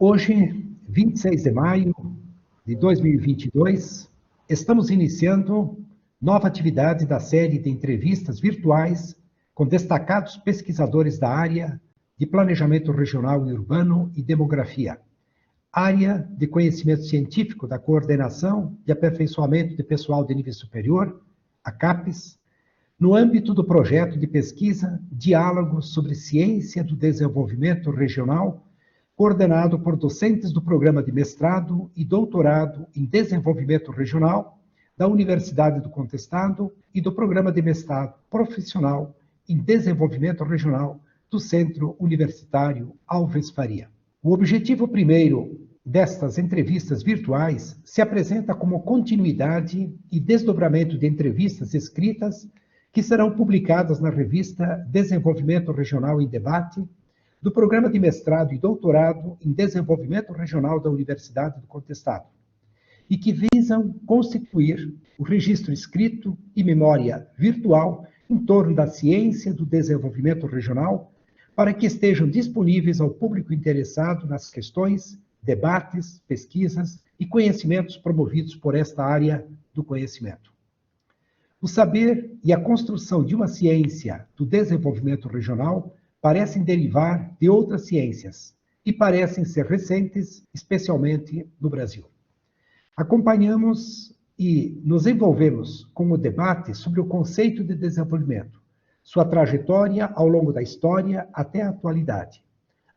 Hoje, 26 de maio de 2022, estamos iniciando nova atividade da série de entrevistas virtuais com destacados pesquisadores da área de Planejamento Regional e Urbano e Demografia, área de conhecimento científico da Coordenação de Aperfeiçoamento de Pessoal de Nível Superior, a CAPES, no âmbito do projeto de pesquisa Diálogos sobre Ciência do Desenvolvimento Regional, coordenado por docentes do Programa de Mestrado e Doutorado em Desenvolvimento Regional da Universidade do Contestado e do Programa de Mestrado Profissional em Desenvolvimento Regional do Centro Universitário Alves Faria. O objetivo primeiro destas entrevistas virtuais se apresenta como continuidade e desdobramento de entrevistas escritas que serão publicadas na revista Desenvolvimento Regional em Debate, do Programa de Mestrado e Doutorado em Desenvolvimento Regional da Universidade do Contestado, e que visam constituir o registro escrito e memória virtual em torno da ciência do desenvolvimento regional, para que estejam disponíveis ao público interessado nas questões, debates, pesquisas e conhecimentos promovidos por esta área do conhecimento. O saber e a construção de uma ciência do desenvolvimento regional parecem derivar de outras ciências e parecem ser recentes, especialmente no Brasil. Acompanhamos e nos envolvemos com o debate sobre o conceito de desenvolvimento, sua trajetória ao longo da história até a atualidade.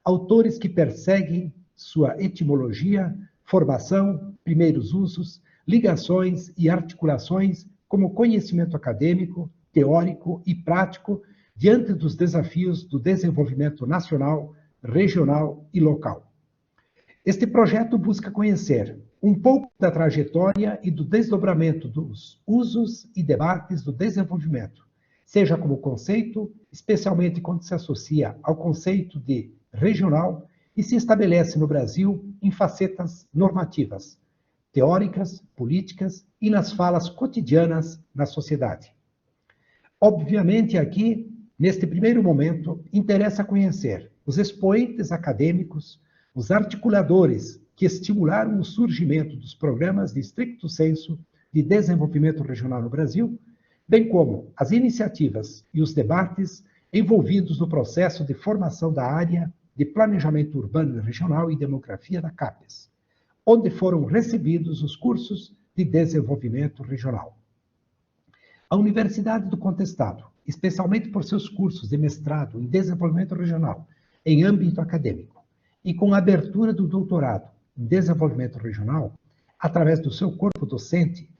Autores que perseguem sua etimologia, formação, primeiros usos, ligações e articulações como conhecimento acadêmico, teórico e prático diante dos desafios do desenvolvimento nacional, regional e local. Este projeto busca conhecer um pouco da trajetória e do desdobramento dos usos e debates do desenvolvimento, seja como conceito, especialmente quando se associa ao conceito de regional e se estabelece no Brasil em facetas normativas, teóricas, políticas e nas falas cotidianas na sociedade. Obviamente, aqui, neste primeiro momento, interessa conhecer os expoentes acadêmicos, os articuladores que estimularam o surgimento dos programas de estricto sensu de desenvolvimento regional no Brasil, bem como as iniciativas e os debates envolvidos no processo de formação da área de Planejamento Urbano e Regional e Demografia da CAPES, onde foram recebidos os cursos de desenvolvimento regional. A Universidade do Contestado, especialmente por seus cursos de mestrado em desenvolvimento regional em âmbito acadêmico, e com a abertura do doutorado em desenvolvimento regional, através do seu corpo docente,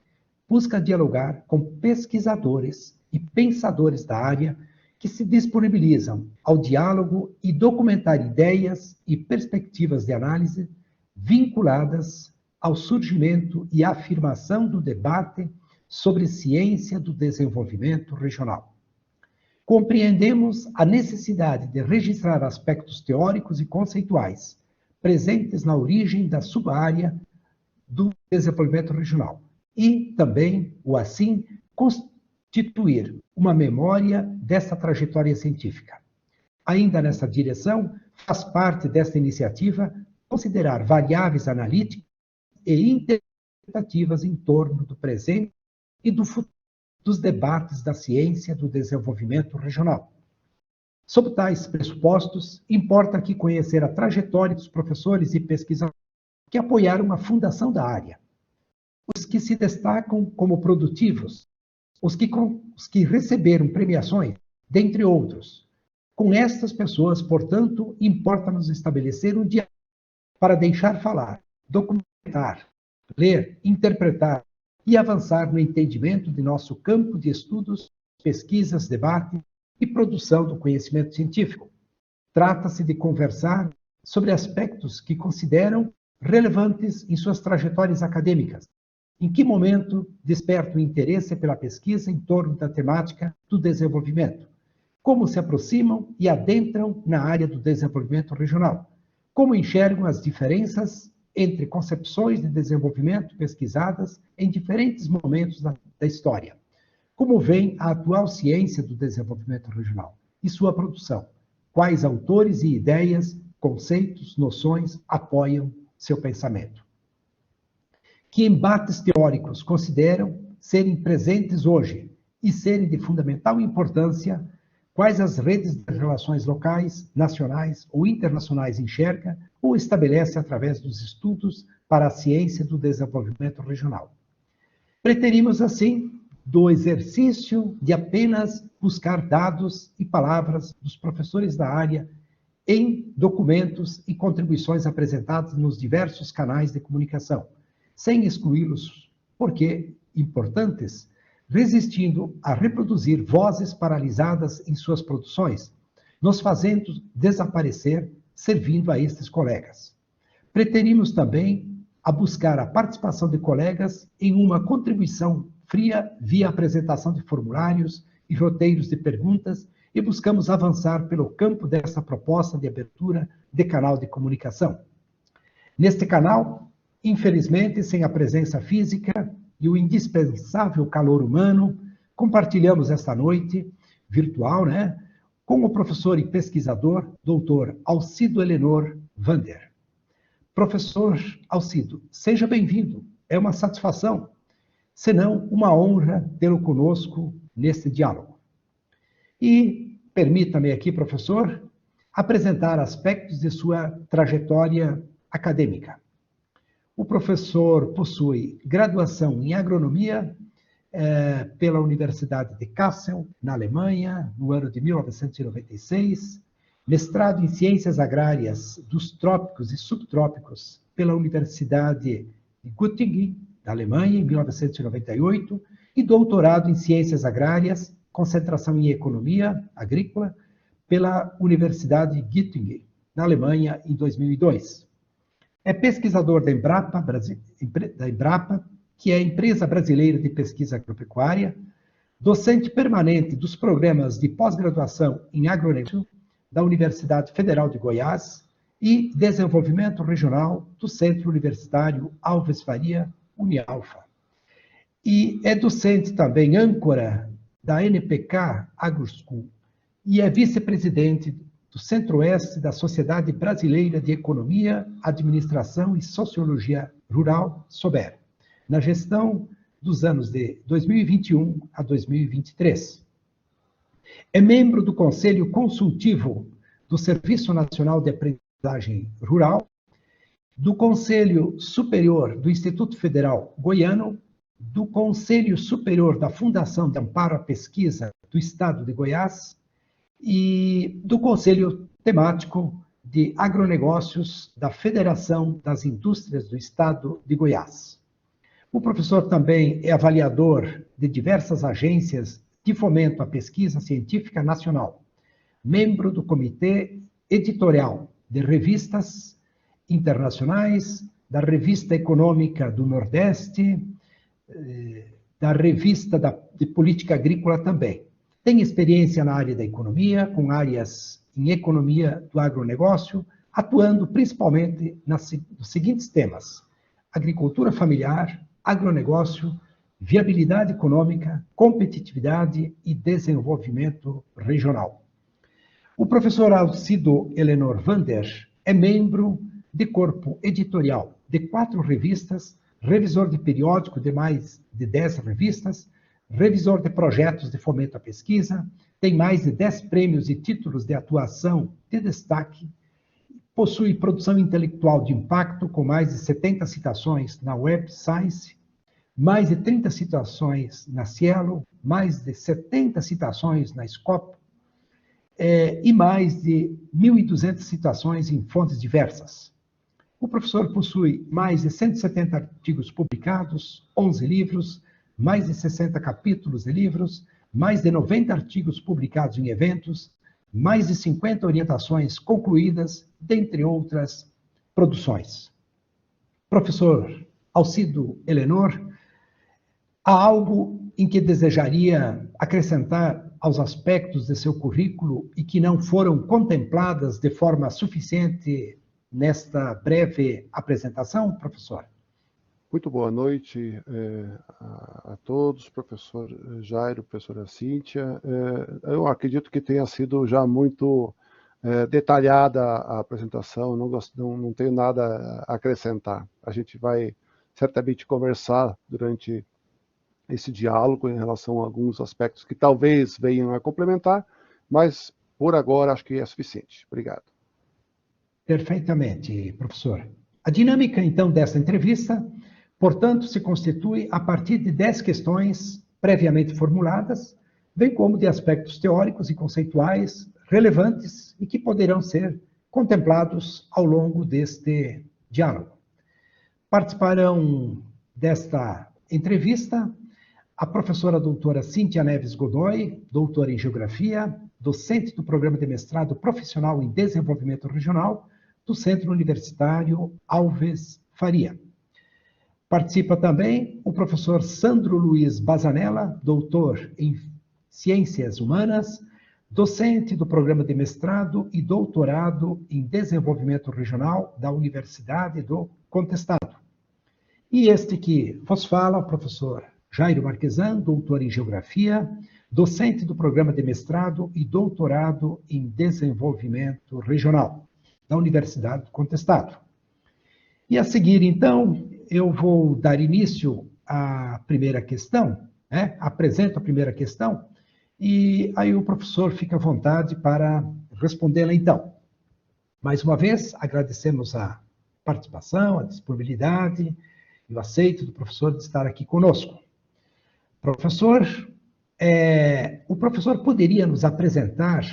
busca dialogar com pesquisadores e pensadores da área que se disponibilizam ao diálogo e documentar ideias e perspectivas de análise vinculadas ao surgimento e afirmação do debate sobre ciência do desenvolvimento regional. Compreendemos a necessidade de registrar aspectos teóricos e conceituais presentes na origem da sub-área do desenvolvimento regional e também, o assim, constituir uma memória dessa trajetória científica. Ainda nessa direção, faz parte desta iniciativa considerar variáveis analíticas e interpretativas em torno do presente e do futuro dos debates da ciência do desenvolvimento regional. Sob tais pressupostos, importa aqui conhecer a trajetória dos professores e pesquisadores que apoiaram a fundação da área, os que se destacam como produtivos, os que receberam premiações, dentre outros. Com estas pessoas, portanto, importa-nos estabelecer um diálogo para deixar falar, documentar, ler, interpretar e avançar no entendimento de nosso campo de estudos, pesquisas, debate e produção do conhecimento científico. Trata-se de conversar sobre aspectos que consideram relevantes em suas trajetórias acadêmicas. Em que momento desperta o interesse pela pesquisa em torno da temática do desenvolvimento? Como se aproximam e adentram na área do desenvolvimento regional? Como enxergam as diferenças entre concepções de desenvolvimento pesquisadas em diferentes momentos da história? Como vem a atual ciência do desenvolvimento regional e sua produção? Quais autores e ideias conceitos, noções apoiam seu pensamento. Que embates teóricos consideram serem presentes hoje e serem de fundamental importância, quais as redes de relações locais, nacionais ou internacionais enxerga ou estabelece através dos estudos para a ciência do desenvolvimento regional. Preterimos, assim, do exercício de apenas buscar dados e palavras dos professores da área em documentos e contribuições apresentadas nos diversos canais de comunicação, sem excluí-los, porque importantes, resistindo a reproduzir vozes paralisadas em suas produções, nos fazendo desaparecer, servindo a estes colegas. Preterimos também a buscar a participação de colegas em uma contribuição fria via apresentação de formulários e roteiros de perguntas e buscamos avançar pelo campo dessa proposta de abertura de canal de comunicação. Neste canal, infelizmente, sem a presença física e o indispensável calor humano, compartilhamos esta noite, virtual, com o professor e pesquisador, doutor Alcido Elenor Vander. Professor Alcido, seja bem-vindo. É uma satisfação, senão uma honra tê-lo conosco neste diálogo. E permita-me aqui, professor, apresentar aspectos de sua trajetória acadêmica. O professor possui graduação em agronomia pela Universidade de Kassel, na Alemanha, no ano de 1996, mestrado em Ciências Agrárias dos Trópicos e Subtrópicos pela Universidade de Göttingen, da Alemanha, em 1998, e doutorado em Ciências Agrárias, concentração em Economia Agrícola, pela Universidade de Göttingen, na Alemanha, em 2002. É pesquisador da Embrapa, que é a Empresa Brasileira de Pesquisa Agropecuária, docente permanente dos programas de pós-graduação em agronegócio da Universidade Federal de Goiás e desenvolvimento regional do Centro Universitário Alves Faria, Unialfa. E é docente também âncora da NPK AgroSchool e é vice-presidente do Centro-Oeste da Sociedade Brasileira de Economia, Administração e Sociologia Rural, SOBER, na gestão dos anos de 2021 a 2023. É membro do Conselho Consultivo do Serviço Nacional de Aprendizagem Rural, do Conselho Superior do Instituto Federal Goiano, do Conselho Superior da Fundação de Amparo à Pesquisa do Estado de Goiás e do Conselho Temático de Agronegócios da Federação das Indústrias do Estado de Goiás. O professor também é avaliador de diversas agências de fomento à pesquisa científica nacional, membro do Comitê Editorial de Revistas Internacionais, da Revista Econômica do Nordeste, da Revista de Política Agrícola também. Tem experiência na área da economia, com áreas em economia do agronegócio, atuando principalmente nos seguintes temas: agricultura familiar, agronegócio, viabilidade econômica, competitividade e desenvolvimento regional. O professor Alcido Elenor Vander é membro de corpo editorial de 4 revistas, revisor de periódico de mais de 10 revistas, revisor de projetos de fomento à pesquisa, tem mais de 10 prêmios e títulos de atuação de destaque, possui produção intelectual de impacto com mais de 70 citações na Web Science, mais de 30 citações na Cielo, mais de 70 citações na Scopus, e mais de 1.200 citações em fontes diversas. O professor possui mais de 170 artigos publicados, 11 livros, mais de 60 capítulos de livros, mais de 90 artigos publicados em eventos, mais de 50 orientações concluídas, dentre outras produções. Professor Alcido Elenor, há algo em que desejaria acrescentar aos aspectos de seu currículo e que não foram contempladas de forma suficiente nesta breve apresentação, professor? Muito boa noite a todos, professor Jairo, professora Cíntia. Eu acredito que tenha sido já muito detalhada a apresentação, não tenho nada a acrescentar. A gente vai certamente conversar durante esse diálogo em relação a alguns aspectos que talvez venham a complementar, mas por agora acho que é suficiente. Obrigado. Perfeitamente, professor. A dinâmica, então, dessa entrevista, portanto, se constitui a partir de 10 questões previamente formuladas, bem como de aspectos teóricos e conceituais relevantes e que poderão ser contemplados ao longo deste diálogo. Participarão desta entrevista a professora doutora Cíntia Neves Godoy, doutora em Geografia, docente do Programa de Mestrado Profissional em Desenvolvimento Regional do Centro Universitário Alves Faria. Participa também o professor Sandro Luiz Bazanella, doutor em Ciências Humanas, docente do Programa de Mestrado e Doutorado em Desenvolvimento Regional da Universidade do Contestado. E este que vos fala, o professor Jairo Marquesan, doutor em Geografia, docente do Programa de Mestrado e Doutorado em Desenvolvimento Regional da Universidade do Contestado. E a seguir, então, eu vou dar início à primeira questão, né? Apresento a primeira questão, e aí o professor fica à vontade para respondê-la, então. Mais uma vez, agradecemos a participação, a disponibilidade e o aceito do professor de estar aqui conosco. Professor, o professor poderia nos apresentar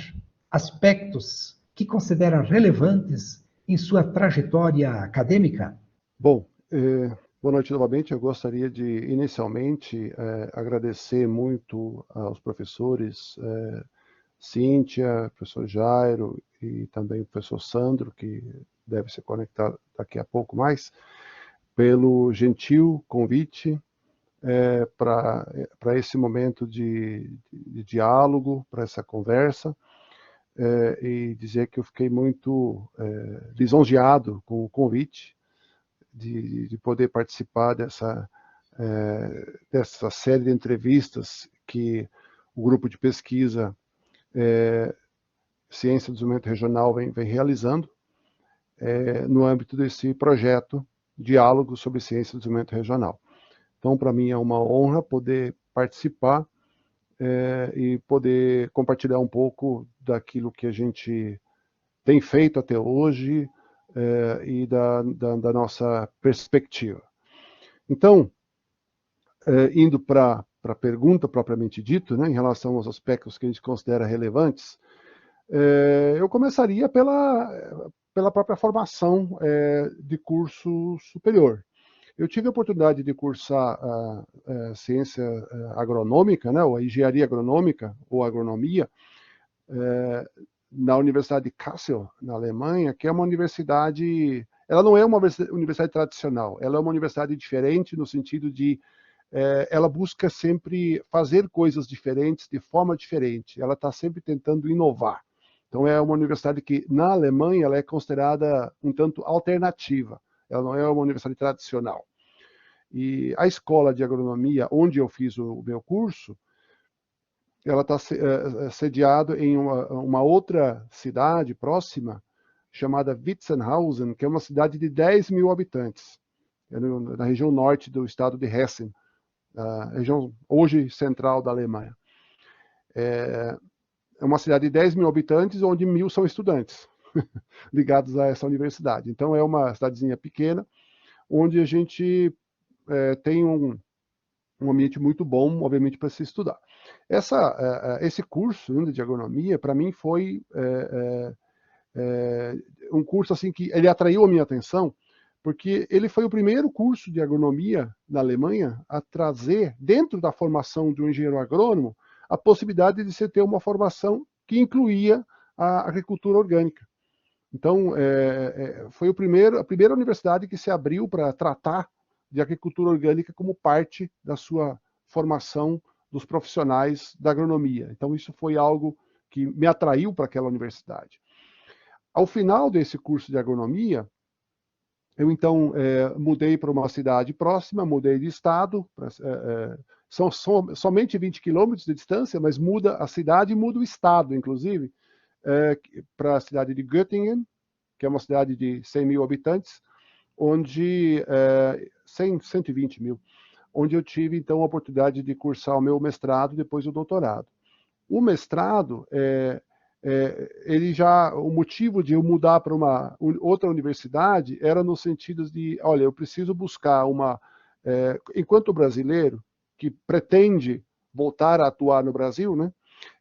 aspectos que considera relevantes em sua trajetória acadêmica? Bom, boa noite novamente. Eu gostaria de, inicialmente, agradecer muito aos professores Cíntia, professor Jairo e também o professor Sandro, que deve se conectar daqui a pouco mais, pelo gentil convite para esse momento de diálogo, para essa conversa, e dizer que eu fiquei muito lisonjeado com o convite de poder participar dessa série de entrevistas que o grupo de pesquisa Ciência do Desenvolvimento Regional vem realizando no âmbito desse projeto Diálogo sobre Ciência do Desenvolvimento Regional. Então, para mim é uma honra poder participar e poder compartilhar um pouco daquilo que a gente tem feito até hoje e da nossa perspectiva. Então, indo para a pergunta propriamente dita, né, em relação aos aspectos que a gente considera relevantes, eu começaria pela própria formação de curso superior. Eu tive a oportunidade de cursar ciência agronômica, né, ou a engenharia agronômica, ou agronomia, na Universidade de Kassel, na Alemanha, que é uma universidade... Ela não é uma universidade tradicional, ela é uma universidade diferente no sentido de ela busca sempre fazer coisas diferentes, de forma diferente. Ela está sempre tentando inovar. Então, é uma universidade que, na Alemanha, ela é considerada um tanto alternativa. Ela não é uma universidade tradicional. E a escola de agronomia, onde eu fiz o meu curso, ela está sediada em uma outra cidade próxima, chamada Witzenhausen, que é uma cidade de 10 mil habitantes, na região norte do estado de Hessen, a região hoje central da Alemanha. É uma cidade de 10 mil habitantes, onde 1.000 são estudantes ligados a essa universidade. Então, é uma cidadezinha pequena, onde a gente tem um ambiente muito bom, obviamente, para se estudar. Esse curso de agronomia, para mim, foi um curso assim que ele atraiu a minha atenção, porque ele foi o primeiro curso de agronomia na Alemanha a trazer, dentro da formação de um engenheiro agrônomo, a possibilidade de se ter uma formação que incluía a agricultura orgânica. Então, foi a primeira universidade que se abriu para tratar de agricultura orgânica como parte da sua formação dos profissionais da agronomia. Então, isso foi algo que me atraiu para aquela universidade. Ao final desse curso de agronomia, eu então mudei para uma cidade próxima, mudei de estado, são somente 20 quilômetros de distância, mas muda a cidade e muda o estado, inclusive. para a cidade de Göttingen, que é uma cidade de 100 mil habitantes, onde 120 mil, onde eu tive, então, a oportunidade de cursar o meu mestrado e depois o doutorado. O mestrado, o motivo de eu mudar para uma outra universidade era no sentido de, olha, eu preciso buscar enquanto brasileiro que pretende voltar a atuar no Brasil, né,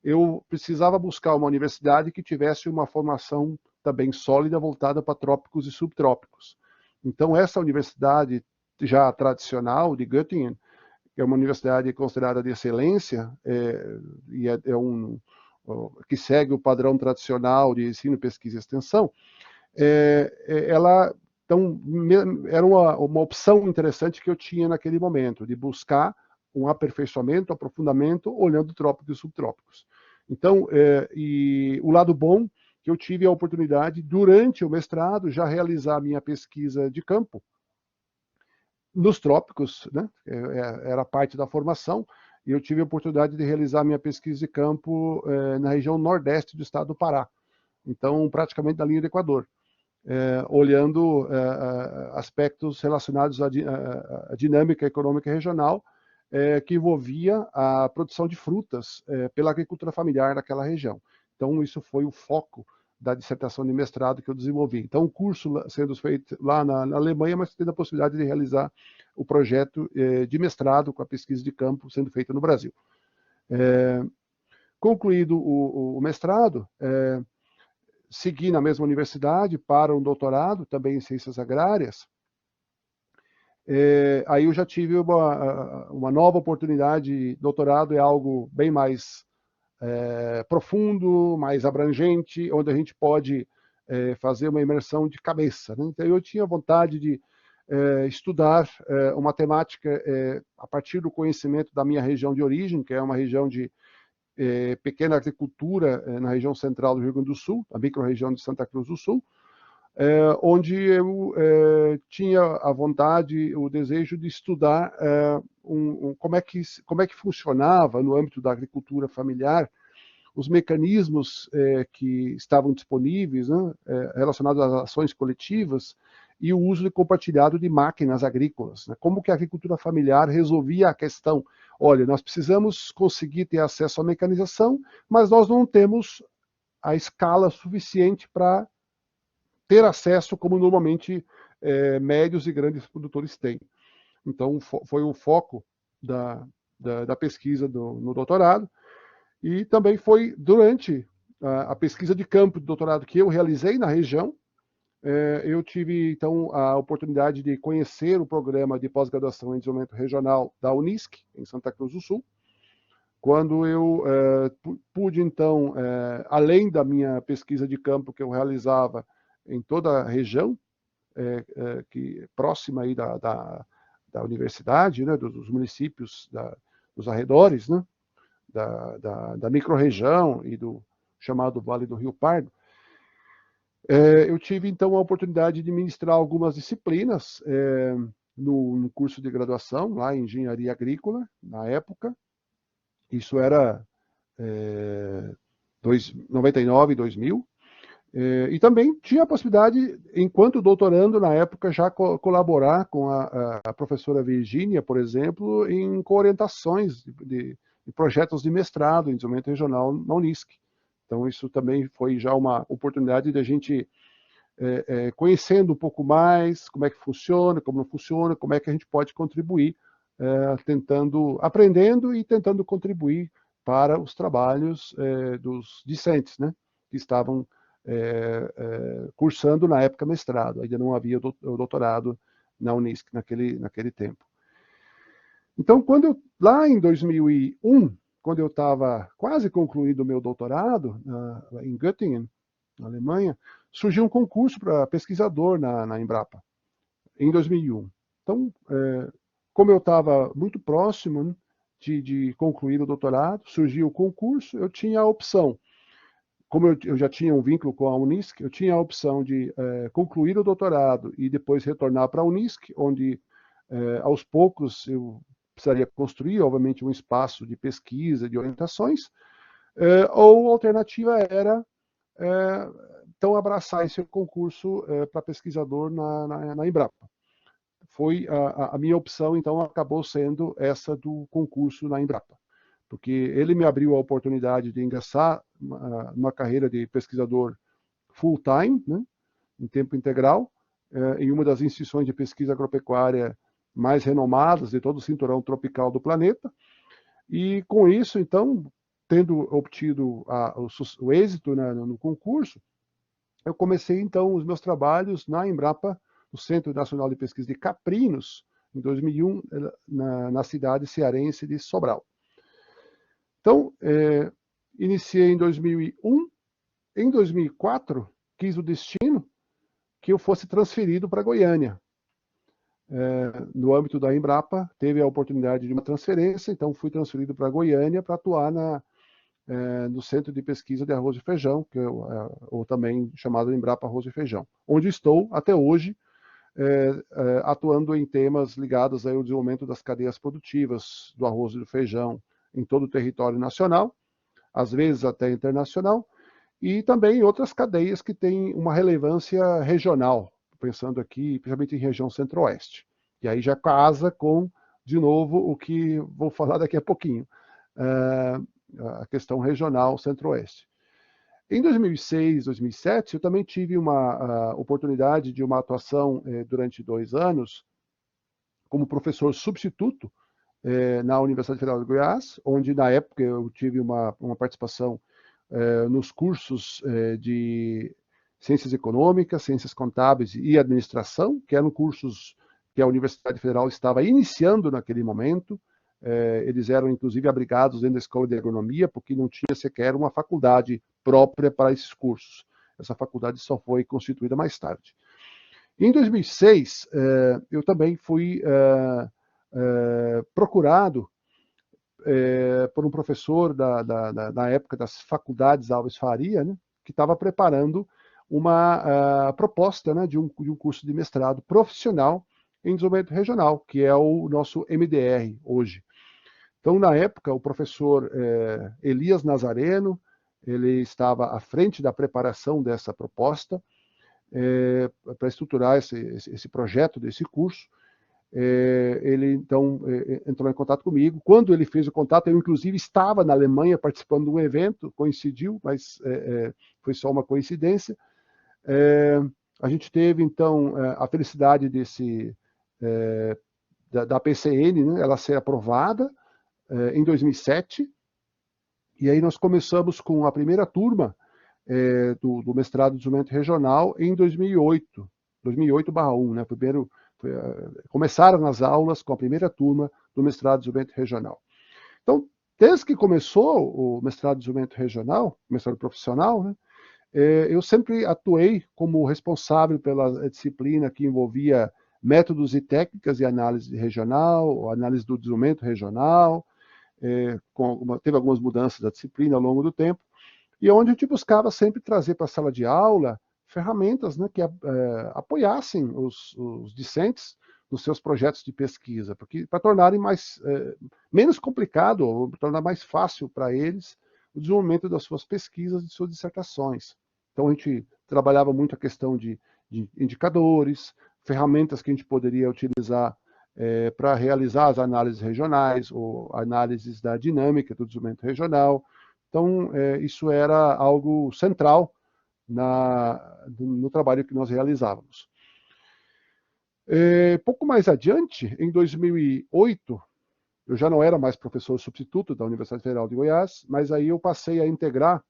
eu precisava buscar uma universidade que tivesse uma formação também sólida voltada para trópicos e subtrópicos. Então, essa universidade já tradicional de Göttingen, que é uma universidade considerada de excelência, que segue o padrão tradicional de ensino, pesquisa e extensão, ela então, era uma opção interessante que eu tinha naquele momento, de buscar um aperfeiçoamento, aprofundamento, olhando trópicos e subtrópicos. Então, e o lado bom, que eu tive a oportunidade, durante o mestrado, já realizar a minha pesquisa de campo, nos trópicos, né? Era parte da formação, e eu tive a oportunidade de realizar minha pesquisa de campo na região nordeste do estado do Pará, então praticamente na linha do Equador, olhando aspectos relacionados à dinâmica econômica regional, que envolvia a produção de frutas pela agricultura familiar daquela região. Então isso foi o foco da dissertação de mestrado que eu desenvolvi. Então, o curso sendo feito lá na Alemanha, mas tendo a possibilidade de realizar o projeto de mestrado com a pesquisa de campo sendo feita no Brasil. Concluído o mestrado, segui na mesma universidade para um doutorado, também em ciências agrárias. Aí eu já tive uma nova oportunidade. Doutorado é algo bem mais profundo, mais abrangente, onde a gente pode fazer uma imersão de cabeça, né? Então eu tinha vontade de estudar uma temática a partir do conhecimento da minha região de origem, que é uma região de pequena agricultura na região central do Rio Grande do Sul, a micro-região de Santa Cruz do Sul, onde eu tinha a vontade, o desejo de estudar como é que funcionava no âmbito da agricultura familiar os mecanismos que estavam disponíveis, né, relacionados às ações coletivas e o uso compartilhado de máquinas agrícolas, né? Como que a agricultura familiar resolvia a questão? Olha, nós precisamos conseguir ter acesso à mecanização, mas nós não temos a escala suficiente para ter acesso como normalmente médios e grandes produtores têm. Então, foi o foco da pesquisa no doutorado, e também foi durante a pesquisa de campo de doutorado que eu realizei na região, eu tive, então, a oportunidade de conhecer o programa de pós-graduação em desenvolvimento regional da Unisc, em Santa Cruz do Sul, quando eu pude, então, além da minha pesquisa de campo que eu realizava em toda a região, próxima aí da universidade, né, dos municípios dos arredores, né, da micro-região e do chamado Vale do Rio Pardo, eu tive, então, a oportunidade de ministrar algumas disciplinas no curso de graduação, lá em Engenharia Agrícola, na época. Isso era 99, 2000. E também tinha a possibilidade, enquanto doutorando, na época, já colaborar com a professora Virgínia, por exemplo, em orientações de projetos de mestrado em desenvolvimento regional na Unisc. Então, isso também foi já uma oportunidade de a gente, conhecendo um pouco mais como é que funciona, como não funciona, como é que a gente pode contribuir, aprendendo e tentando contribuir para os trabalhos dos discentes, né, que estavam cursando na época mestrado. Ainda não havia o doutorado na Unisc naquele tempo. Então, lá em 2001, quando eu estava quase concluindo o meu doutorado em Göttingen, na Alemanha, surgiu um concurso para pesquisador na Embrapa, em 2001. Então, como eu estava muito próximo, né, de concluir o doutorado, surgiu o concurso, eu tinha a opção, como eu já tinha um vínculo com a Unisc, eu tinha a opção de concluir o doutorado e depois retornar para a Unisc, onde, aos poucos, eu precisaria construir, obviamente, um espaço de pesquisa, de orientações, ou a alternativa era então abraçar esse concurso para pesquisador na Embrapa. Foi a minha opção, então acabou sendo essa do concurso na Embrapa, porque ele me abriu a oportunidade de ingressar numa carreira de pesquisador full-time, né, em tempo integral, em uma das instituições de pesquisa agropecuária mais renomadas de todo o cinturão tropical do planeta, e com isso, então, tendo obtido o êxito, né, no concurso, eu comecei, então, os meus trabalhos na Embrapa, no Centro Nacional de Pesquisa de Caprinos, em 2001, na cidade cearense de Sobral. Então, iniciei em 2001. Em 2004, quis o destino que eu fosse transferido para Goiânia. No âmbito da Embrapa, teve a oportunidade de uma transferência, então fui transferido para Goiânia para atuar no Centro de Pesquisa de Arroz e Feijão, que ou também chamado Embrapa Arroz e Feijão, onde estou até hoje, atuando em temas ligados ao desenvolvimento das cadeias produtivas do arroz e do feijão em todo o território nacional, às vezes até internacional, e também outras cadeias que têm uma relevância regional, pensando aqui, principalmente em região centro-oeste. E aí já casa com, de novo, o que vou falar daqui a pouquinho, a questão regional centro-oeste. Em 2006, 2007, eu também tive uma oportunidade de uma atuação durante 2 anos como professor substituto na Universidade Federal de Goiás, onde na época eu tive uma participação nos cursos de Ciências Econômicas, Ciências Contábeis e Administração, que eram cursos que a Universidade Federal estava iniciando naquele momento. Eles eram, inclusive, abrigados dentro da Escola de Agronomia, porque não tinha sequer uma faculdade própria para esses cursos. Essa faculdade só foi constituída mais tarde. Em 2006, eu também fui procurado por um professor da época das faculdades Alves Faria, né, que estava preparando uma proposta, né, de um curso de mestrado profissional em desenvolvimento regional, que é o nosso MDR hoje. Então, na época, o professor Elias Nazareno, ele estava à frente da preparação dessa proposta para estruturar esse projeto desse curso. Ele, então, entrou em contato comigo. Quando ele fez o contato, eu, inclusive, estava na Alemanha participando de um evento, coincidiu, mas foi só uma coincidência. A gente teve, então, a felicidade da PCN, né, ela ser aprovada em 2007, e aí nós começamos com a primeira turma do mestrado de desenvolvimento regional em 2008, 2008/1, né? Primeiro, começaram as aulas com a primeira turma do mestrado de desenvolvimento regional. Então, desde que começou o mestrado de desenvolvimento regional, mestrado profissional, né, eu sempre atuei como responsável pela disciplina que envolvia métodos e técnicas de análise regional, análise do desenvolvimento regional, teve algumas mudanças da disciplina ao longo do tempo, e onde a gente buscava sempre trazer para a sala de aula ferramentas, né, que apoiassem os discentes nos seus projetos de pesquisa, para tornarem menos complicado, ou tornar mais fácil para eles o desenvolvimento das suas pesquisas, de suas dissertações. Então a gente trabalhava muito a questão de indicadores, ferramentas que a gente poderia utilizar para realizar as análises regionais, ou análises da dinâmica do desenvolvimento regional. Então, isso era algo central no trabalho que nós realizávamos. Pouco mais adiante, em 2008, eu já não era mais professor substituto da Universidade Federal de Goiás, mas aí eu passei a integrar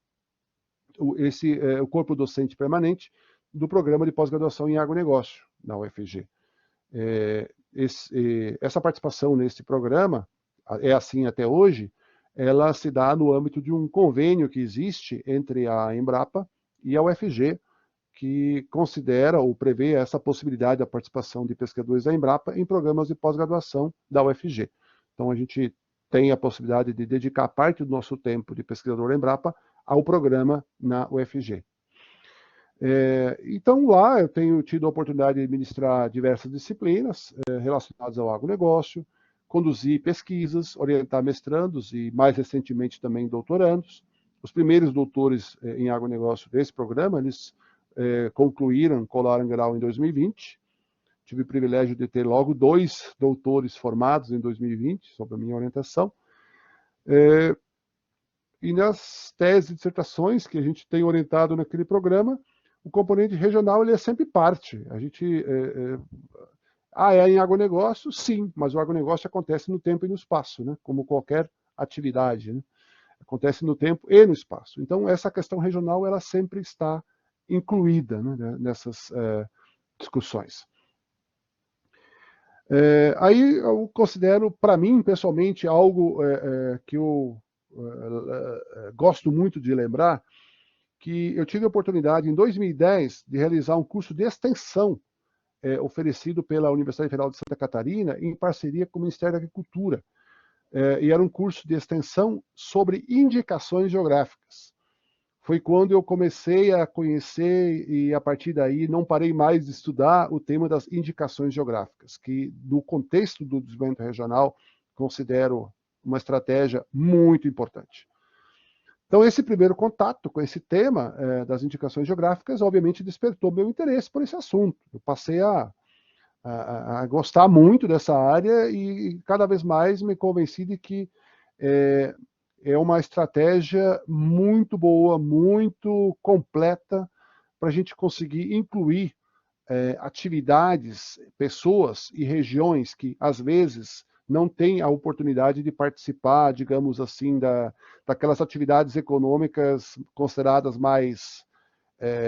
o corpo docente permanente do programa de pós-graduação em agronegócio, na UFG. Essa participação nesse programa, é assim até hoje, ela se dá no âmbito de um convênio que existe entre a Embrapa e a UFG, que considera ou prevê essa possibilidade da participação de pesquisadores da Embrapa em programas de pós-graduação da UFG. Então, a gente tem a possibilidade de dedicar parte do nosso tempo de pesquisador da Embrapa ao programa na UFG. Então, lá eu tenho tido a oportunidade de ministrar diversas disciplinas relacionadas ao agronegócio, conduzir pesquisas, orientar mestrandos e, mais recentemente, também doutorandos. Os primeiros doutores em agronegócio desse programa, eles colaram grau em 2020. Tive o privilégio de ter logo 2 doutores formados em 2020, sob a minha orientação. E nas teses e dissertações que a gente tem orientado naquele programa, o componente regional ele é sempre parte. A gente é em agronegócio? Sim, mas o agronegócio acontece no tempo e no espaço, né? Como qualquer atividade, né? Acontece no tempo e no espaço. Então, essa questão regional ela sempre está incluída, né, nessas discussões. Aí eu considero, para mim, pessoalmente, algo que eu gosto muito de lembrar, que eu tive a oportunidade, em 2010, de realizar um curso de extensão oferecido pela Universidade Federal de Santa Catarina, em parceria com o Ministério da Agricultura. E era um curso de extensão sobre indicações geográficas. Foi quando eu comecei a conhecer e, a partir daí, não parei mais de estudar o tema das indicações geográficas, que, no contexto do desenvolvimento regional, considero uma estratégia muito importante. Então, esse primeiro contato com esse tema das indicações geográficas, obviamente, despertou meu interesse por esse assunto. Eu passei a gostar muito dessa área e, cada vez mais, me convenci de que é uma estratégia muito boa, muito completa, para a gente conseguir incluir atividades, pessoas e regiões que, às vezes, não têm a oportunidade de participar, digamos assim, daquelas atividades econômicas consideradas mais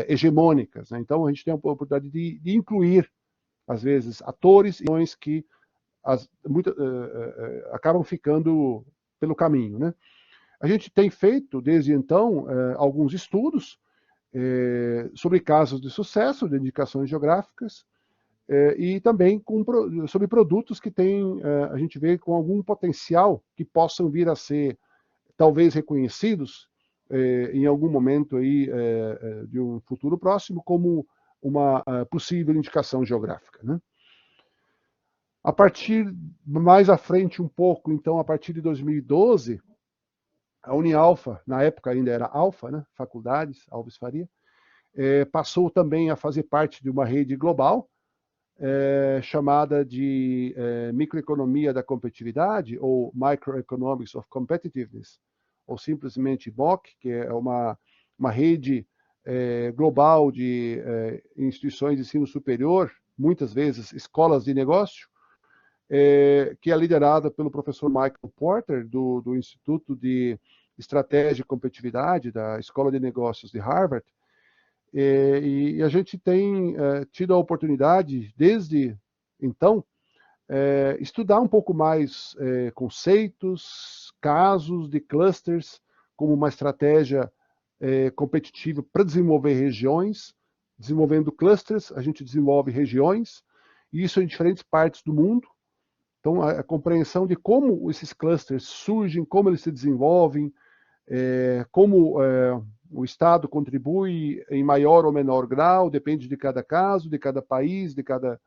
hegemônicas, né? Então, a gente tem a oportunidade de incluir, às vezes, atores e regiões que acabam ficando pelo caminho, né? A gente tem feito, desde então, alguns estudos sobre casos de sucesso de indicações geográficas e também sobre produtos que a gente vê com algum potencial que possam vir a ser, talvez, reconhecidos em algum momento aí, de um futuro próximo como uma possível indicação geográfica, né? A partir, mais à frente um pouco, então, a partir de 2012, a Unialfa, na época ainda era Alfa, né, Faculdades, Alves Faria, passou também a fazer parte de uma rede global, chamada de Microeconomia da Competitividade, ou Microeconomics of Competitiveness, ou simplesmente MOC, que é uma rede global de instituições de ensino superior, muitas vezes escolas de negócio, que é liderada pelo professor Michael Porter, do Instituto de Estratégia e Competitividade da Escola de Negócios de Harvard. E a gente tem tido a oportunidade, desde então, estudar um pouco mais conceitos, casos de clusters, como uma estratégia competitiva para desenvolver regiões. Desenvolvendo clusters, a gente desenvolve regiões, e isso em diferentes partes do mundo. Então, a compreensão de como esses clusters surgem, como eles se desenvolvem, como o Estado contribui em maior ou menor grau, depende de cada caso, de cada país, de cada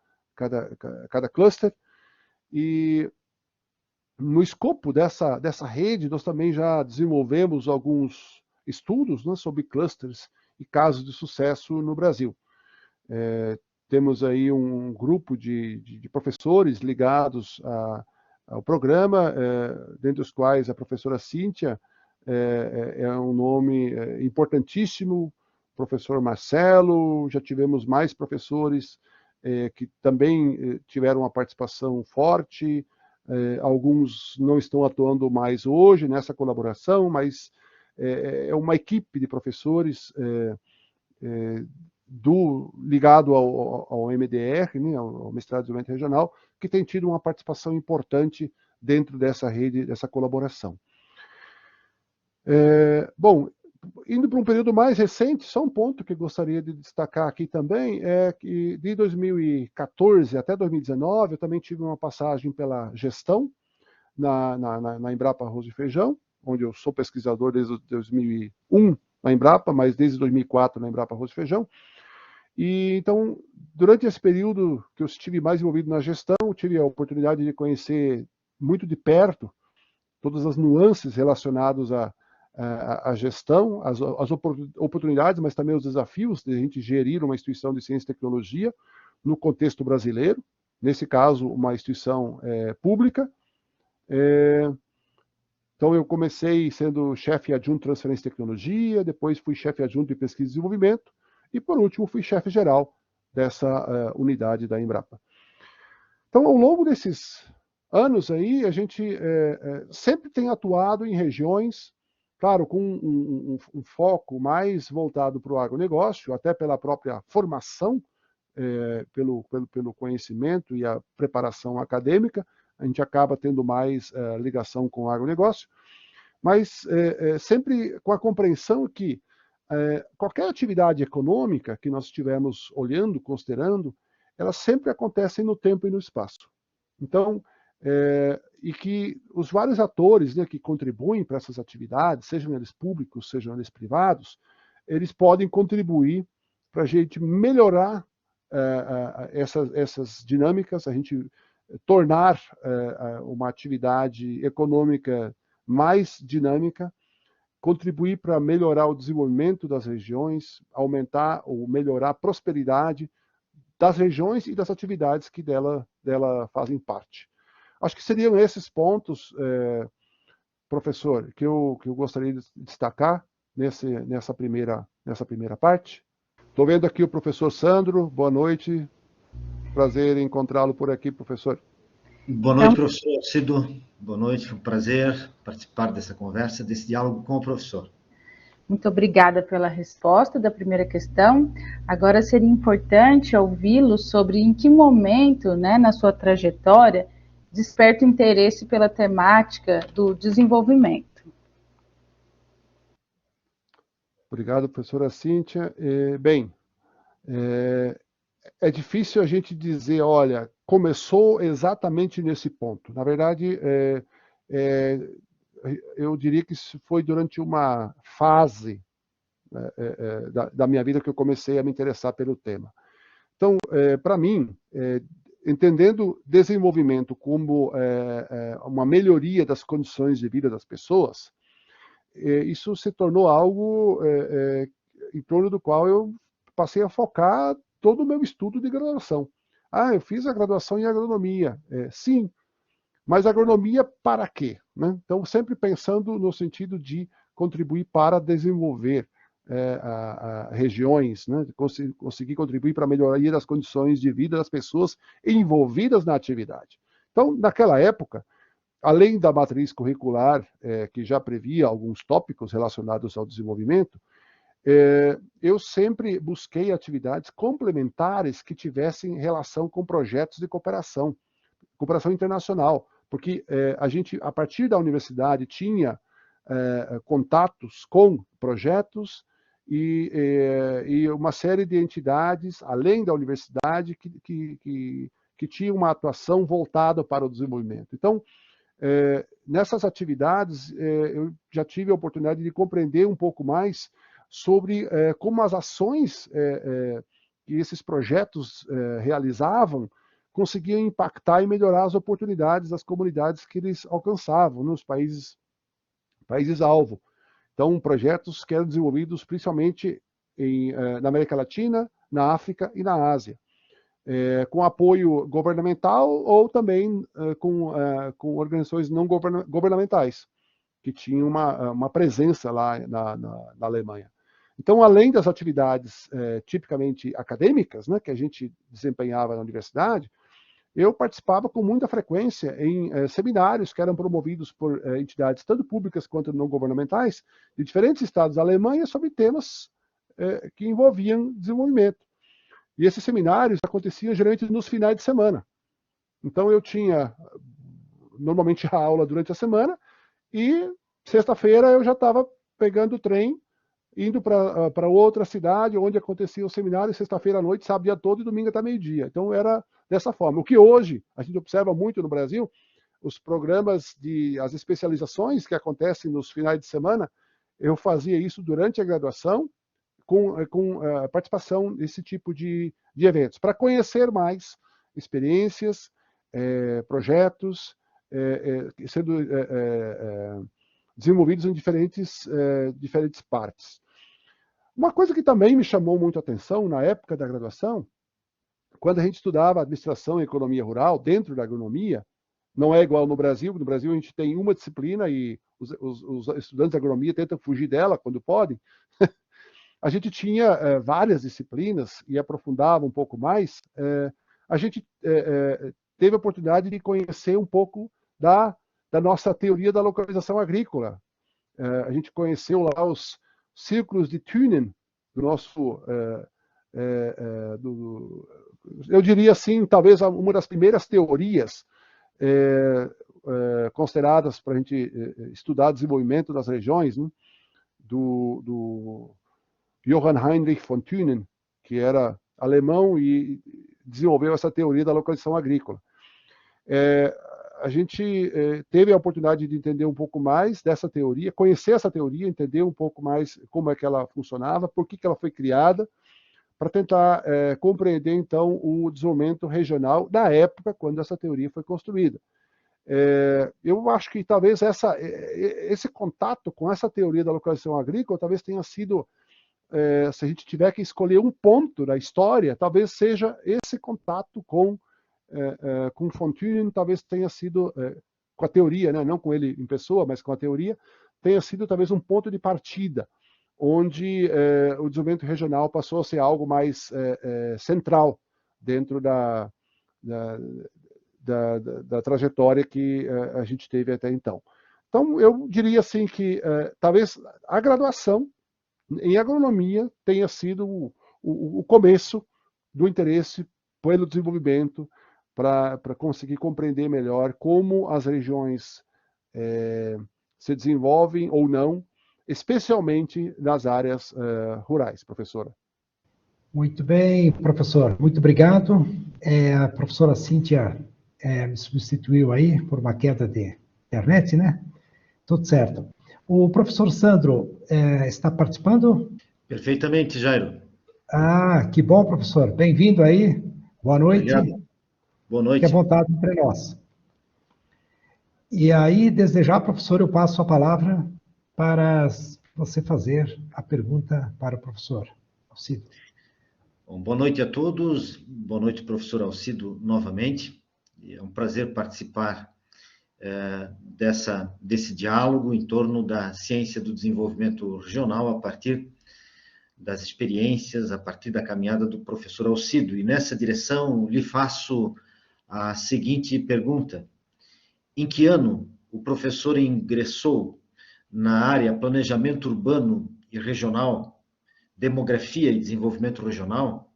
cluster. E no escopo dessa rede, nós também já desenvolvemos alguns estudos, né, sobre clusters e casos de sucesso no Brasil. Temos aí um grupo de professores ligados ao programa, dentre os quais a professora Cíntia é um nome importantíssimo, professor Marcelo, já tivemos mais professores que também tiveram uma participação forte, alguns não estão atuando mais hoje nessa colaboração, mas é uma equipe de professores ligado ao MDR, né, ao Mestrado de Desenvolvimento Regional, que tem tido uma participação importante dentro dessa rede, dessa colaboração. Bom, indo para um período mais recente, só um ponto que eu gostaria de destacar aqui também é que de 2014 até 2019 eu também tive uma passagem pela gestão na Embrapa Arroz e Feijão, onde eu sou pesquisador desde 2001 na Embrapa, mas desde 2004 na Embrapa Arroz e Feijão. E então, durante esse período que eu estive mais envolvido na gestão, eu tive a oportunidade de conhecer muito de perto todas as nuances relacionadas a gestão, as oportunidades, mas também os desafios de a gente gerir uma instituição de ciência e tecnologia no contexto brasileiro, nesse caso, uma instituição pública. Então, eu comecei sendo chefe adjunto de transferência de tecnologia, depois fui chefe adjunto de pesquisa e desenvolvimento, e, por último, fui chefe geral dessa unidade da Embrapa. Então, ao longo desses anos aí, a gente sempre tem atuado em regiões, claro, com um foco mais voltado para o agronegócio, até pela própria formação, pelo conhecimento e a preparação acadêmica, a gente acaba tendo mais ligação com o agronegócio, mas sempre com a compreensão que qualquer atividade econômica que nós estivermos olhando, considerando, elas sempre acontecem no tempo e no espaço. Então, e que os vários atores, né, que contribuem para essas atividades, sejam eles públicos, sejam eles privados, eles podem contribuir para a gente melhorar essas dinâmicas, a gente tornar uma atividade econômica mais dinâmica, contribuir para melhorar o desenvolvimento das regiões, aumentar ou melhorar a prosperidade das regiões e das atividades que dela fazem parte. Acho que seriam esses pontos, professor, que eu gostaria de destacar nessa primeira parte. Estou vendo aqui o professor Sandro, boa noite, prazer em encontrá-lo por aqui, professor. Boa noite, professor Cido, boa noite, foi um prazer participar dessa conversa, desse diálogo com o professor. Muito obrigada pela resposta da primeira questão. Agora seria importante ouvi-lo sobre em que momento, né, na sua trajetória, desperta o interesse pela temática do desenvolvimento. Obrigado, professora Cíntia. Bem, é difícil a gente dizer, olha, começou exatamente nesse ponto. Na verdade, eu diria que isso foi durante uma fase da minha vida que eu comecei a me interessar pelo tema. Então, para mim, entendendo desenvolvimento como uma melhoria das condições de vida das pessoas, isso se tornou algo em torno do qual eu passei a focar todo o meu estudo de graduação. Eu fiz a graduação em agronomia. Sim, mas agronomia para quê? Né? Então, sempre pensando no sentido de contribuir para desenvolver regiões, né? Conseguir contribuir para a melhoria das condições de vida das pessoas envolvidas na atividade. Então, naquela época, além da matriz curricular, que já previa alguns tópicos relacionados ao desenvolvimento, eu sempre busquei atividades complementares que tivessem relação com projetos de cooperação internacional, porque a gente, a partir da universidade, tinha contatos com projetos e uma série de entidades, além da universidade, que tinham uma atuação voltada para o desenvolvimento. Então, nessas atividades, eu já tive a oportunidade de compreender um pouco mais sobre como as ações que esses projetos realizavam conseguiam impactar e melhorar as oportunidades das comunidades que eles alcançavam nos países-alvo. Então, projetos que eram desenvolvidos principalmente na América Latina, na África e na Ásia, com apoio governamental ou também com organizações não governamentais, que tinham uma presença lá na Alemanha. Então, além das atividades tipicamente acadêmicas, né, que a gente desempenhava na universidade, eu participava com muita frequência em seminários que eram promovidos por entidades tanto públicas quanto não governamentais, de diferentes estados da Alemanha, sobre temas que envolviam desenvolvimento. E esses seminários aconteciam geralmente nos finais de semana. Então, eu tinha normalmente a aula durante a semana e sexta-feira eu já estava pegando o trem, indo para outra cidade onde acontecia o seminário, sexta-feira à noite, sábado dia todo e domingo até meio-dia. Então, era dessa forma. O que hoje a gente observa muito no Brasil, os programas as especializações que acontecem nos finais de semana, eu fazia isso durante a graduação, com a participação desse tipo de eventos, para conhecer mais experiências, projetos, sendo desenvolvidos em diferentes partes. Uma coisa que também me chamou muito a atenção na época da graduação, quando a gente estudava administração e economia rural dentro da agronomia, não é igual no Brasil. No Brasil a gente tem uma disciplina e os estudantes de agronomia tentam fugir dela quando podem. A gente tinha várias disciplinas e aprofundava um pouco mais. A gente teve a oportunidade de conhecer um pouco da nossa teoria da localização agrícola. A gente conheceu lá os círculos de Thünen, do nosso... eu diria assim, talvez uma das primeiras teorias consideradas para a gente estudar o desenvolvimento das regiões, né, do Johann Heinrich von Thünen, que era alemão e desenvolveu essa teoria da localização agrícola. A gente teve a oportunidade de entender um pouco mais dessa teoria, conhecer essa teoria, entender um pouco mais como é que ela funcionava, por que ela foi criada, para tentar compreender, então, o desenvolvimento regional da época, quando essa teoria foi construída. Eu acho que talvez esse contato com essa teoria da localização agrícola talvez tenha sido, se a gente tiver que escolher um ponto da história, talvez seja esse contato com von Thünen, talvez tenha sido, com a teoria, né, não com ele em pessoa, mas com a teoria, tenha sido talvez um ponto de partida, onde o desenvolvimento regional passou a ser algo mais central dentro da trajetória que a gente teve até então. Então, eu diria assim que talvez a graduação em agronomia tenha sido o começo do interesse pelo desenvolvimento, para conseguir compreender melhor como as regiões se desenvolvem ou não, especialmente nas áreas rurais, professora. Muito bem, professor. Muito obrigado. A professora Cíntia me substituiu aí por uma queda de internet, né? Tudo certo. O professor Sandro está participando? Perfeitamente, Jairo. Ah, que bom, professor. Bem-vindo aí. Boa noite. Obrigado. Boa noite. Fique à vontade entre nós. E aí, desde já, professor, eu passo a palavra para você fazer a pergunta para o professor Alcido. Bom, boa noite a todos. Boa noite, professor Alcido, novamente. É um prazer participar desse diálogo em torno da ciência do desenvolvimento regional a partir das experiências, a partir da caminhada do professor Alcido. E nessa direção lhe faço a seguinte pergunta: em que ano o professor ingressou na área planejamento urbano e regional, demografia e desenvolvimento regional,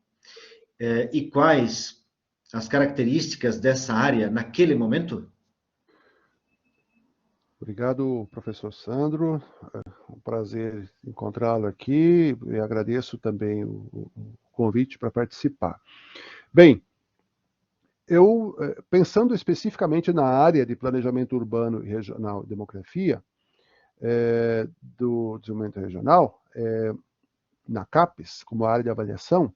e quais as características dessa área naquele momento? Obrigado, professor Sandro. É um prazer encontrá-lo aqui e agradeço também o convite para participar. Bem, eu, pensando especificamente na área de planejamento urbano e regional e demografia do desenvolvimento regional, na CAPES, como área de avaliação,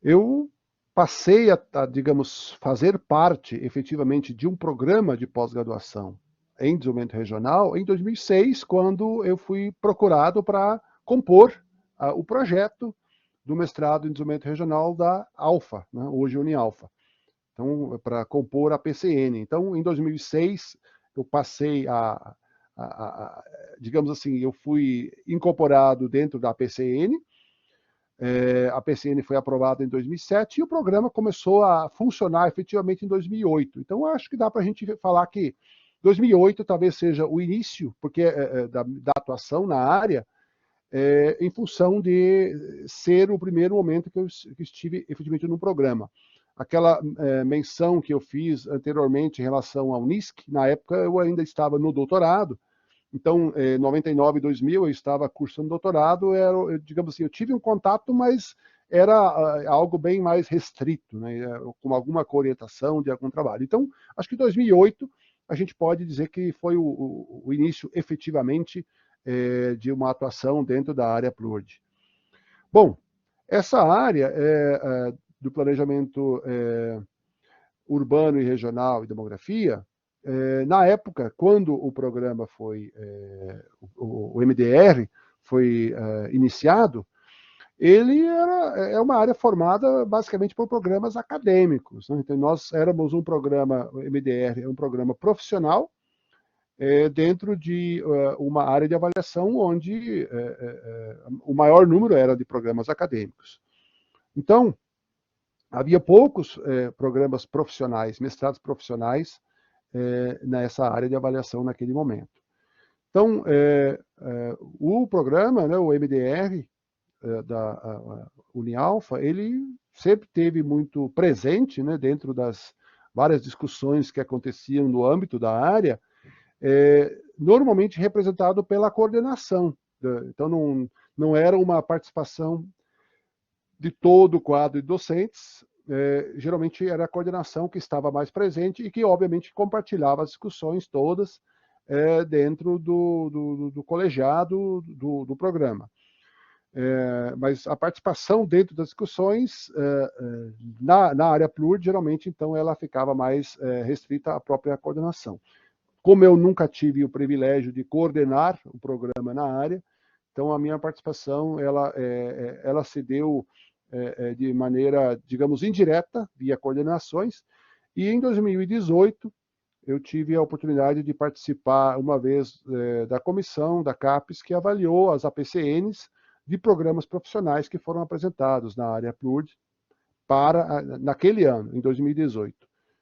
eu passei a, digamos, fazer parte efetivamente de um programa de pós-graduação em desenvolvimento regional em 2006, quando eu fui procurado para compor o projeto do mestrado em desenvolvimento regional da Alfa, né, hoje Unialfa. Então, para compor a PCN. Então, em 2006, eu passei digamos assim, eu fui incorporado dentro da PCN. A PCN foi aprovada em 2007 e o programa começou a funcionar efetivamente em 2008. Então, acho que dá para a gente falar que 2008 talvez seja o início, porque da atuação na área, em função de ser o primeiro momento que eu estive efetivamente no programa. Aquela menção que eu fiz anteriormente em relação ao NISC, na época eu ainda estava no doutorado, então, em 99 e 2000 eu estava cursando doutorado, digamos assim, eu tive um contato, mas era algo bem mais restrito, né, com alguma orientação de algum trabalho. Então, acho que 2008 a gente pode dizer que foi o início efetivamente de uma atuação dentro da área PLURD. Bom, essa área do planejamento urbano e regional e demografia, na época, quando o programa foi, o MDR foi iniciado, ele é uma área formada basicamente por programas acadêmicos, né? Então, nós éramos um programa, o MDR é um programa profissional, dentro de uma área de avaliação onde o maior número era de programas acadêmicos. Então, havia poucos programas profissionais, mestrados profissionais, nessa área de avaliação naquele momento. Então, o programa, né, o MDR da Unialfa, ele sempre teve muito presente, né, dentro das várias discussões que aconteciam no âmbito da área, normalmente representado pela coordenação. Então, não era uma participação de todo o quadro de docentes, geralmente era a coordenação que estava mais presente e que, obviamente, compartilhava as discussões todas dentro do colegiado do programa. Mas a participação dentro das discussões na área PLURD, geralmente, então, ela ficava mais restrita à própria coordenação. Como eu nunca tive o privilégio de coordenar o programa na área, então a minha participação ela se deu de maneira, digamos, indireta, via coordenações, e em 2018 eu tive a oportunidade de participar uma vez da comissão da CAPES, que avaliou as APCNs de programas profissionais que foram apresentados na área PLURD naquele ano, em 2018.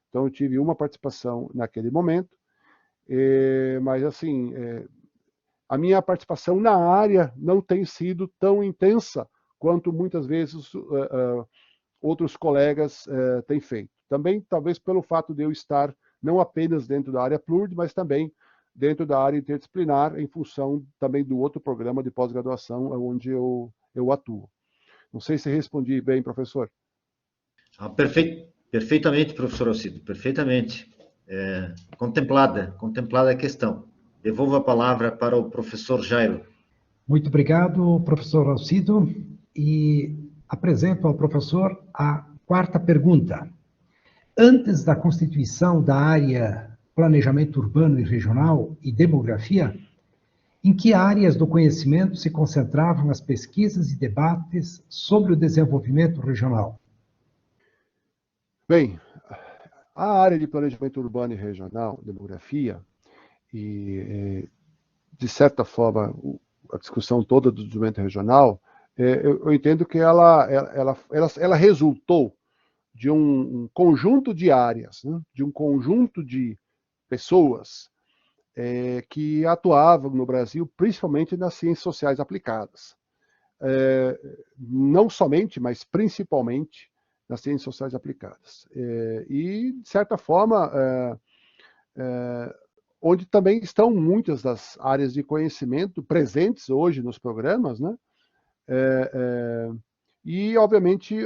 Então eu tive uma participação naquele momento, mas assim, a minha participação na área não tem sido tão intensa quanto muitas vezes outros colegas têm feito. Também, talvez pelo fato de eu estar não apenas dentro da área PLURD, mas também dentro da área interdisciplinar, em função também do outro programa de pós-graduação onde eu atuo. Não sei se respondi bem, professor. Perfeitamente, professor Alcido, perfeitamente. Contemplada a questão. Devolvo a palavra para o professor Jairo. Muito obrigado, professor Alcido, e apresento ao professor a quarta pergunta. Antes da constituição da área Planejamento Urbano e Regional e Demografia, em que áreas do conhecimento se concentravam as pesquisas e debates sobre o desenvolvimento regional? Bem, a área de Planejamento Urbano e Regional, Demografia, e, de certa forma, a discussão toda do desenvolvimento regional, eu entendo que ela resultou de um conjunto de áreas, né, de um conjunto de pessoas que atuavam no Brasil, principalmente nas ciências sociais aplicadas. Não somente, mas principalmente nas ciências sociais aplicadas. E, de certa forma, onde também estão muitas das áreas de conhecimento presentes hoje nos programas, né? E, obviamente,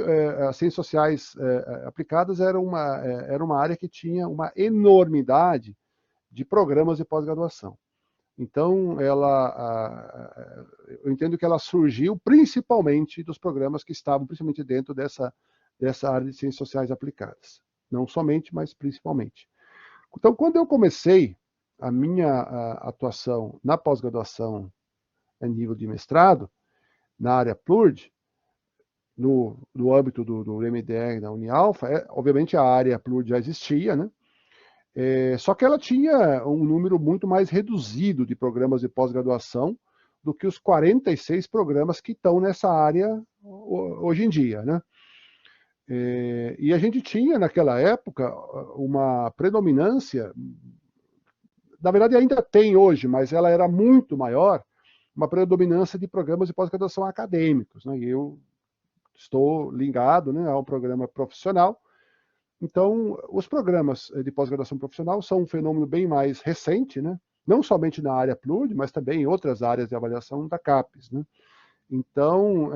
as ciências sociais aplicadas era uma área que tinha uma enormidade de programas de pós-graduação. Então, eu entendo que ela surgiu principalmente dos programas que estavam principalmente dentro dessa área de ciências sociais aplicadas. Não somente, mas principalmente. Então, quando eu comecei a minha atuação na pós-graduação a nível de mestrado, na área PLURD, no âmbito do MDR da Unialfa, obviamente a área PLURD já existia, né? Só que ela tinha um número muito mais reduzido de programas de pós-graduação do que os 46 programas que estão nessa área hoje em dia, né? E a gente tinha, naquela época, uma predominância, na verdade ainda tem hoje, mas ela era muito maior, uma predominância de programas de pós-graduação acadêmicos, né? E eu estou ligado, né, a um programa profissional. Então, os programas de pós-graduação profissional são um fenômeno bem mais recente, né? Não somente na área PLURD, mas também em outras áreas de avaliação da CAPES, né? Então,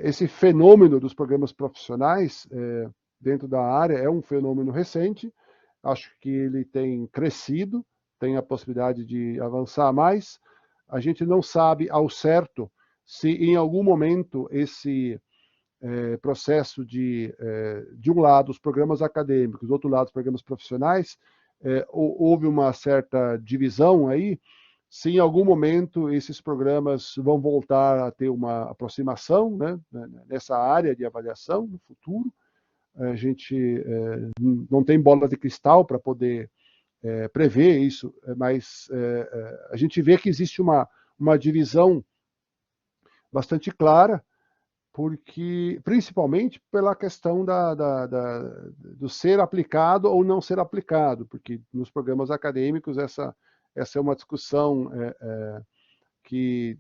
esse fenômeno dos programas profissionais dentro da área é um fenômeno recente. Acho que ele tem crescido, tem a possibilidade de avançar mais. A gente não sabe ao certo se em algum momento processo de um lado, os programas acadêmicos, do outro lado, os programas profissionais, houve uma certa divisão aí. Se em algum momento esses programas vão voltar a ter uma aproximação, né, nessa área de avaliação no futuro, a gente não tem bola de cristal para poder prever isso, mas a gente vê que existe uma divisão bastante clara, porque principalmente pela questão do ser aplicado ou não ser aplicado, porque nos programas acadêmicos essa é uma discussão que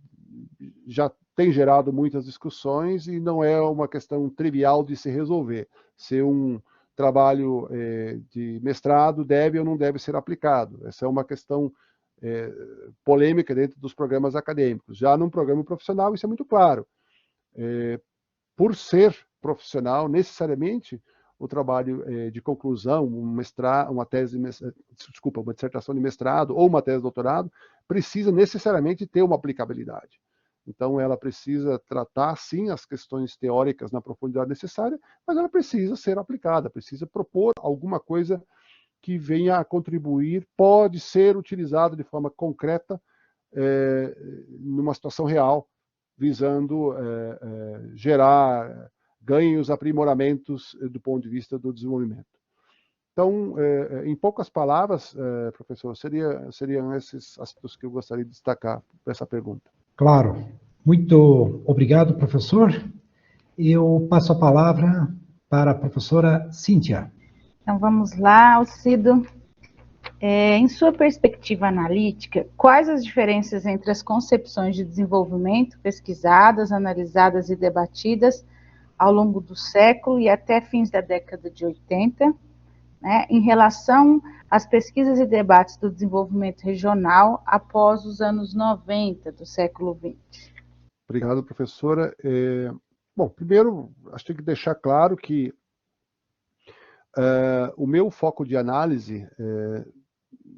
já tem gerado muitas discussões e não é uma questão trivial de se resolver. Se um trabalho de mestrado deve ou não deve ser aplicado. Essa é uma questão polêmica dentro dos programas acadêmicos. Já num programa profissional isso é muito claro. Por ser profissional, necessariamente, o trabalho de conclusão, uma dissertação de mestrado ou uma tese de doutorado, precisa necessariamente ter uma aplicabilidade. Então, ela precisa tratar, sim, as questões teóricas na profundidade necessária, mas ela precisa ser aplicada, precisa propor alguma coisa que venha a contribuir, pode ser utilizada de forma concreta numa situação real, visando gerar ganhos, aprimoramentos do ponto de vista do desenvolvimento. Então, em poucas palavras, professor, seriam esses aspectos que eu gostaria de destacar para essa pergunta. Claro. Muito obrigado, professor. Eu passo a palavra para a professora Cíntia. Então, vamos lá, Alcido. Em sua perspectiva analítica, quais as diferenças entre as concepções de desenvolvimento pesquisadas, analisadas e debatidas ao longo do século e até fins da década de 80, né, em relação às pesquisas e debates do desenvolvimento regional após os anos 90 do século XX? Obrigado, professora. Bom, primeiro, acho que tem que deixar claro que o meu foco de análise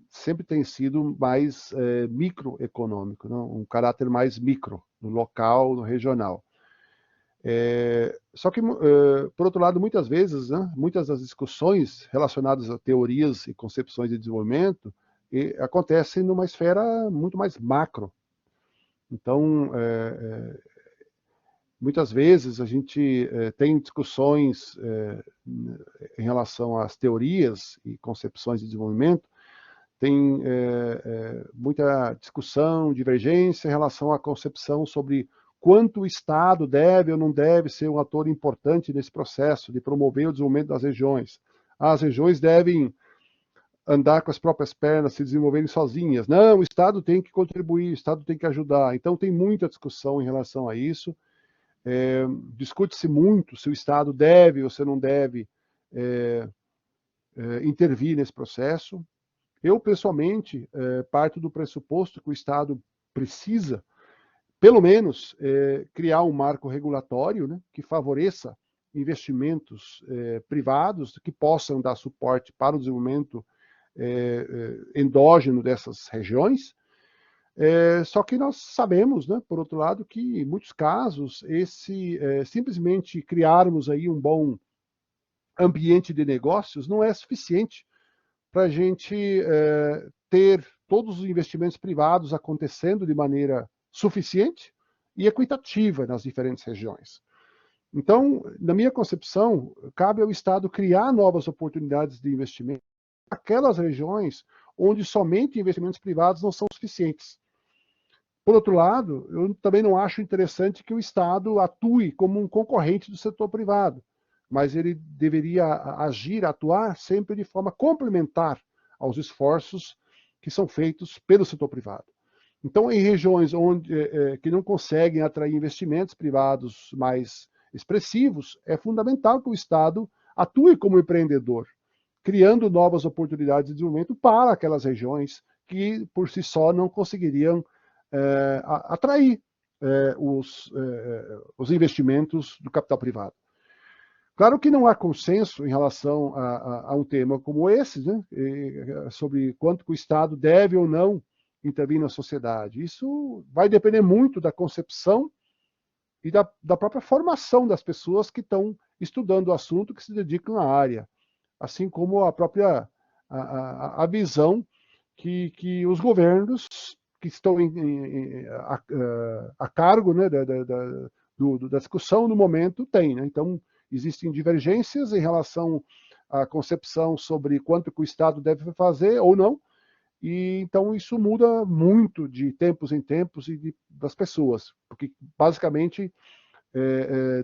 sempre tem sido mais microeconômico, não? Um caráter mais micro, no local, no regional. Só que, por outro lado, muitas vezes, né, muitas das discussões relacionadas a teorias e concepções de desenvolvimento acontecem numa esfera muito mais macro. Então, muitas vezes a gente tem discussões em relação às teorias e concepções de desenvolvimento, tem muita discussão, divergência em relação à concepção sobre quanto o Estado deve ou não deve ser um ator importante nesse processo de promover o desenvolvimento das regiões. As regiões devem andar com as próprias pernas, se desenvolverem sozinhas. Não, o Estado tem que contribuir, o Estado tem que ajudar. Então tem muita discussão em relação a isso. Discute-se muito se o Estado deve ou se não deve intervir nesse processo. Eu, pessoalmente, parto do pressuposto que o Estado precisa, pelo menos, criar um marco regulatório, né, que favoreça investimentos privados que possam dar suporte para o desenvolvimento endógeno dessas regiões. Só que nós sabemos, né, por outro lado, que em muitos casos, simplesmente criarmos aí um bom ambiente de negócios não é suficiente para a gente ter todos os investimentos privados acontecendo de maneira suficiente e equitativa nas diferentes regiões. Então, na minha concepção, cabe ao Estado criar novas oportunidades de investimento naquelas regiões onde somente investimentos privados não são suficientes. Por outro lado, eu também não acho interessante que o Estado atue como um concorrente do setor privado, mas ele deveria agir, atuar sempre de forma complementar aos esforços que são feitos pelo setor privado. Então, em regiões que não conseguem atrair investimentos privados mais expressivos, é fundamental que o Estado atue como empreendedor, criando novas oportunidades de desenvolvimento para aquelas regiões que, por si só, não conseguiriam atrair os investimentos do capital privado. Claro que não há consenso em relação a um tema como esse, né, sobre quanto que o Estado deve ou não intervir na sociedade. Isso vai depender muito da concepção e da própria formação das pessoas que estão estudando o assunto, que se dedicam à área, assim como a própria a visão que os governos que estão a cargo, né, da discussão no momento têm, né? Então, existem divergências em relação à concepção sobre quanto que o Estado deve fazer ou não, e então isso muda muito de tempos em tempos e das pessoas, porque basicamente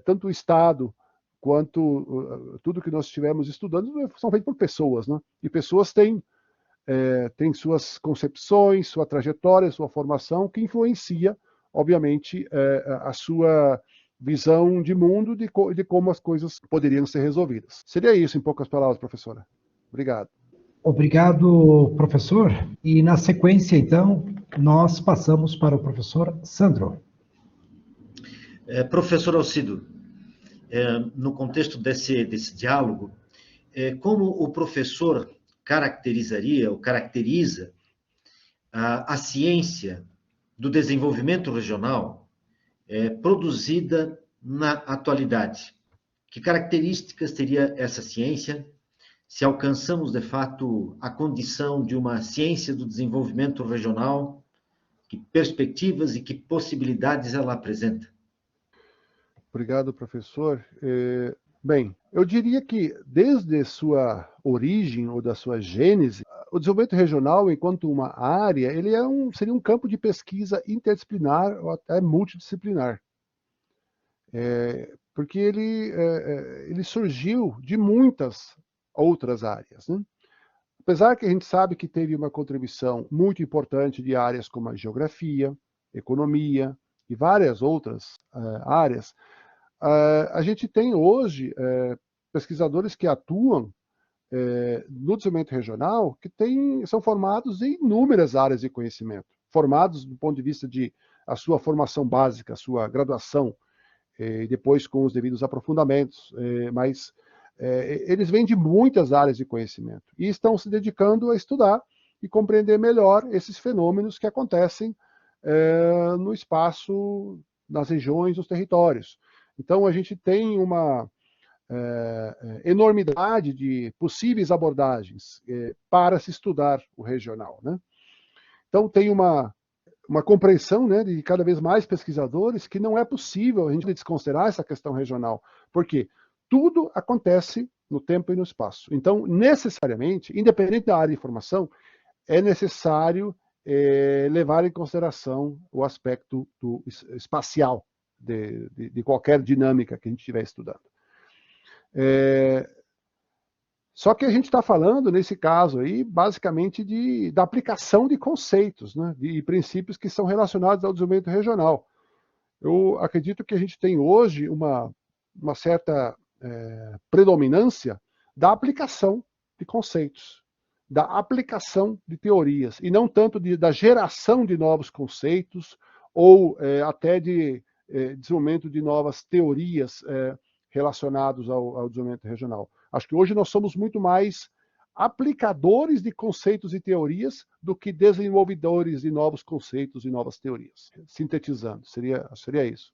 tanto o Estado quanto tudo que nós estivemos estudando são feitos por pessoas, né? E pessoas têm suas concepções, sua trajetória, sua formação, que influencia, obviamente, a sua visão de mundo, de como as coisas poderiam ser resolvidas. Seria isso, em poucas palavras, professora. Obrigado. Obrigado, professor. E na sequência, então, nós passamos para o professor Sandro. Professor Alcido, no contexto desse diálogo, como o professor caracterizaria ou caracteriza a ciência do desenvolvimento regional produzida na atualidade? Que características teria essa ciência? Se alcançamos, de fato, a condição de uma ciência do desenvolvimento regional, que perspectivas e que possibilidades ela apresenta? Obrigado, professor. Bem, eu diria que desde sua origem ou da sua gênese, o desenvolvimento regional, enquanto uma área, ele seria um campo de pesquisa interdisciplinar ou até multidisciplinar. Porque ele surgiu de muitas outras áreas, né? Apesar que a gente sabe que teve uma contribuição muito importante de áreas como a geografia, economia e várias outras áreas, a gente tem hoje pesquisadores que atuam no desenvolvimento regional que são formados em inúmeras áreas de conhecimento, formados do ponto de vista de a sua formação básica, a sua graduação, e depois com os devidos aprofundamentos, mas eles vêm de muitas áreas de conhecimento e estão se dedicando a estudar e compreender melhor esses fenômenos que acontecem no espaço, nas regiões, nos territórios. Então, a gente tem uma enormidade de possíveis abordagens para se estudar o regional, né? Então, tem uma compreensão, né, de cada vez mais pesquisadores que não é possível a gente desconsiderar essa questão regional. Por quê? Tudo acontece no tempo e no espaço. Então, necessariamente, independente da área de formação, é necessário levar em consideração o aspecto espacial de qualquer dinâmica que a gente estiver estudando. Só que a gente está falando, nesse caso aí, basicamente da aplicação de conceitos, né, de princípios que são relacionados ao desenvolvimento regional. Eu acredito que a gente tem hoje uma certa predominância da aplicação de conceitos, da aplicação de teorias, e não tanto da geração de novos conceitos ou até de desenvolvimento de novas teorias relacionadas ao desenvolvimento regional. Acho que hoje nós somos muito mais aplicadores de conceitos e teorias do que desenvolvedores de novos conceitos e novas teorias. Sintetizando, seria isso.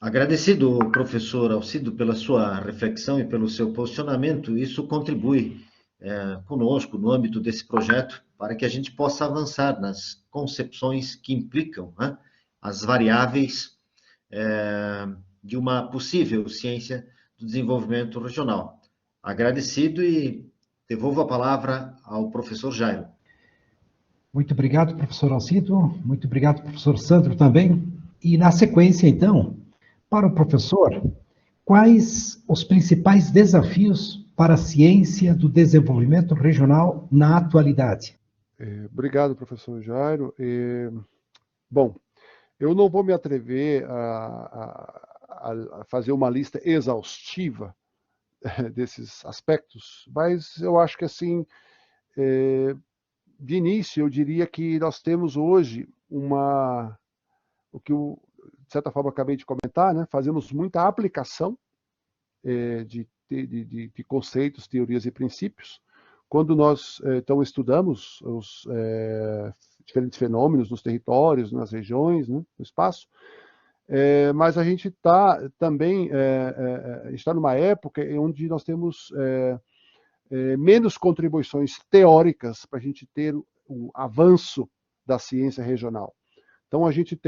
Agradecido, professor Alcido, pela sua reflexão e pelo seu posicionamento. Isso contribui conosco no âmbito desse projeto para que a gente possa avançar nas concepções que implicam, né, as variáveis de uma possível ciência do desenvolvimento regional. Agradecido e devolvo a palavra ao professor Jairo. Muito obrigado, professor Alcido. Muito obrigado, professor Sandro, também. E na sequência, então, para o professor, quais os principais desafios para a ciência do desenvolvimento regional na atualidade? Obrigado, professor Jairo. Bom, eu não vou me atrever a fazer uma lista exaustiva desses aspectos, mas eu acho que, assim, de início, eu diria que nós temos hoje o que eu, de certa forma, acabei de comentar, né? Fazemos muita aplicação de conceitos, teorias e princípios. Quando nós então estudamos os diferentes fenômenos nos territórios, nas regiões, né, no espaço, Mas a gente está também está numa época onde nós temos menos contribuições teóricas para a gente ter o avanço da ciência regional. Então, a gente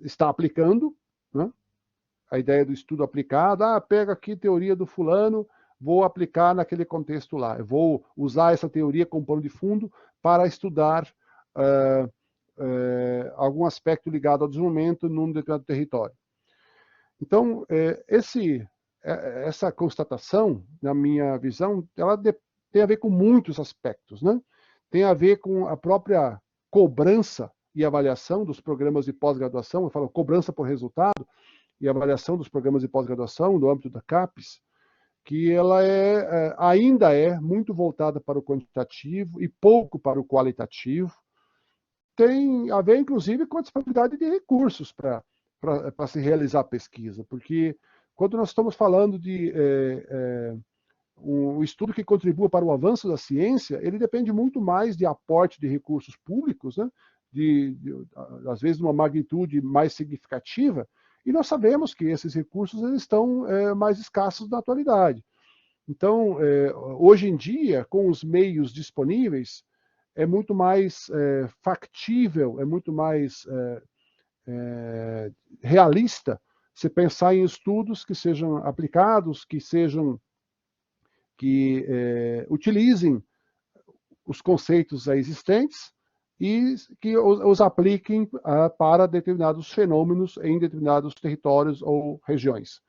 está aplicando, né, a ideia do estudo aplicado. Pega aqui teoria do fulano, vou aplicar naquele contexto lá. Eu vou usar essa teoria como pano de fundo para estudar algum aspecto ligado ao desenvolvimento num determinado território. Então, essa constatação, na minha visão, ela tem a ver com muitos aspectos, né? Tem a ver com a própria cobrança e avaliação dos programas de pós-graduação. Eu falo cobrança por resultado e avaliação dos programas de pós-graduação no âmbito da CAPES, que ela ainda é muito voltada para o quantitativo e pouco para o qualitativo. Tem a ver, inclusive, com a disponibilidade de recursos para se realizar a pesquisa, porque quando nós estamos falando de um estudo que contribua para o avanço da ciência, ele depende muito mais de aporte de recursos públicos, né? Às vezes, de uma magnitude mais significativa, e nós sabemos que esses recursos eles estão mais escassos na atualidade. Então, hoje em dia, com os meios disponíveis, é muito mais factível, é muito mais realista se pensar em estudos que sejam aplicados, que utilizem os conceitos existentes e que os apliquem para determinados fenômenos em determinados territórios ou regiões.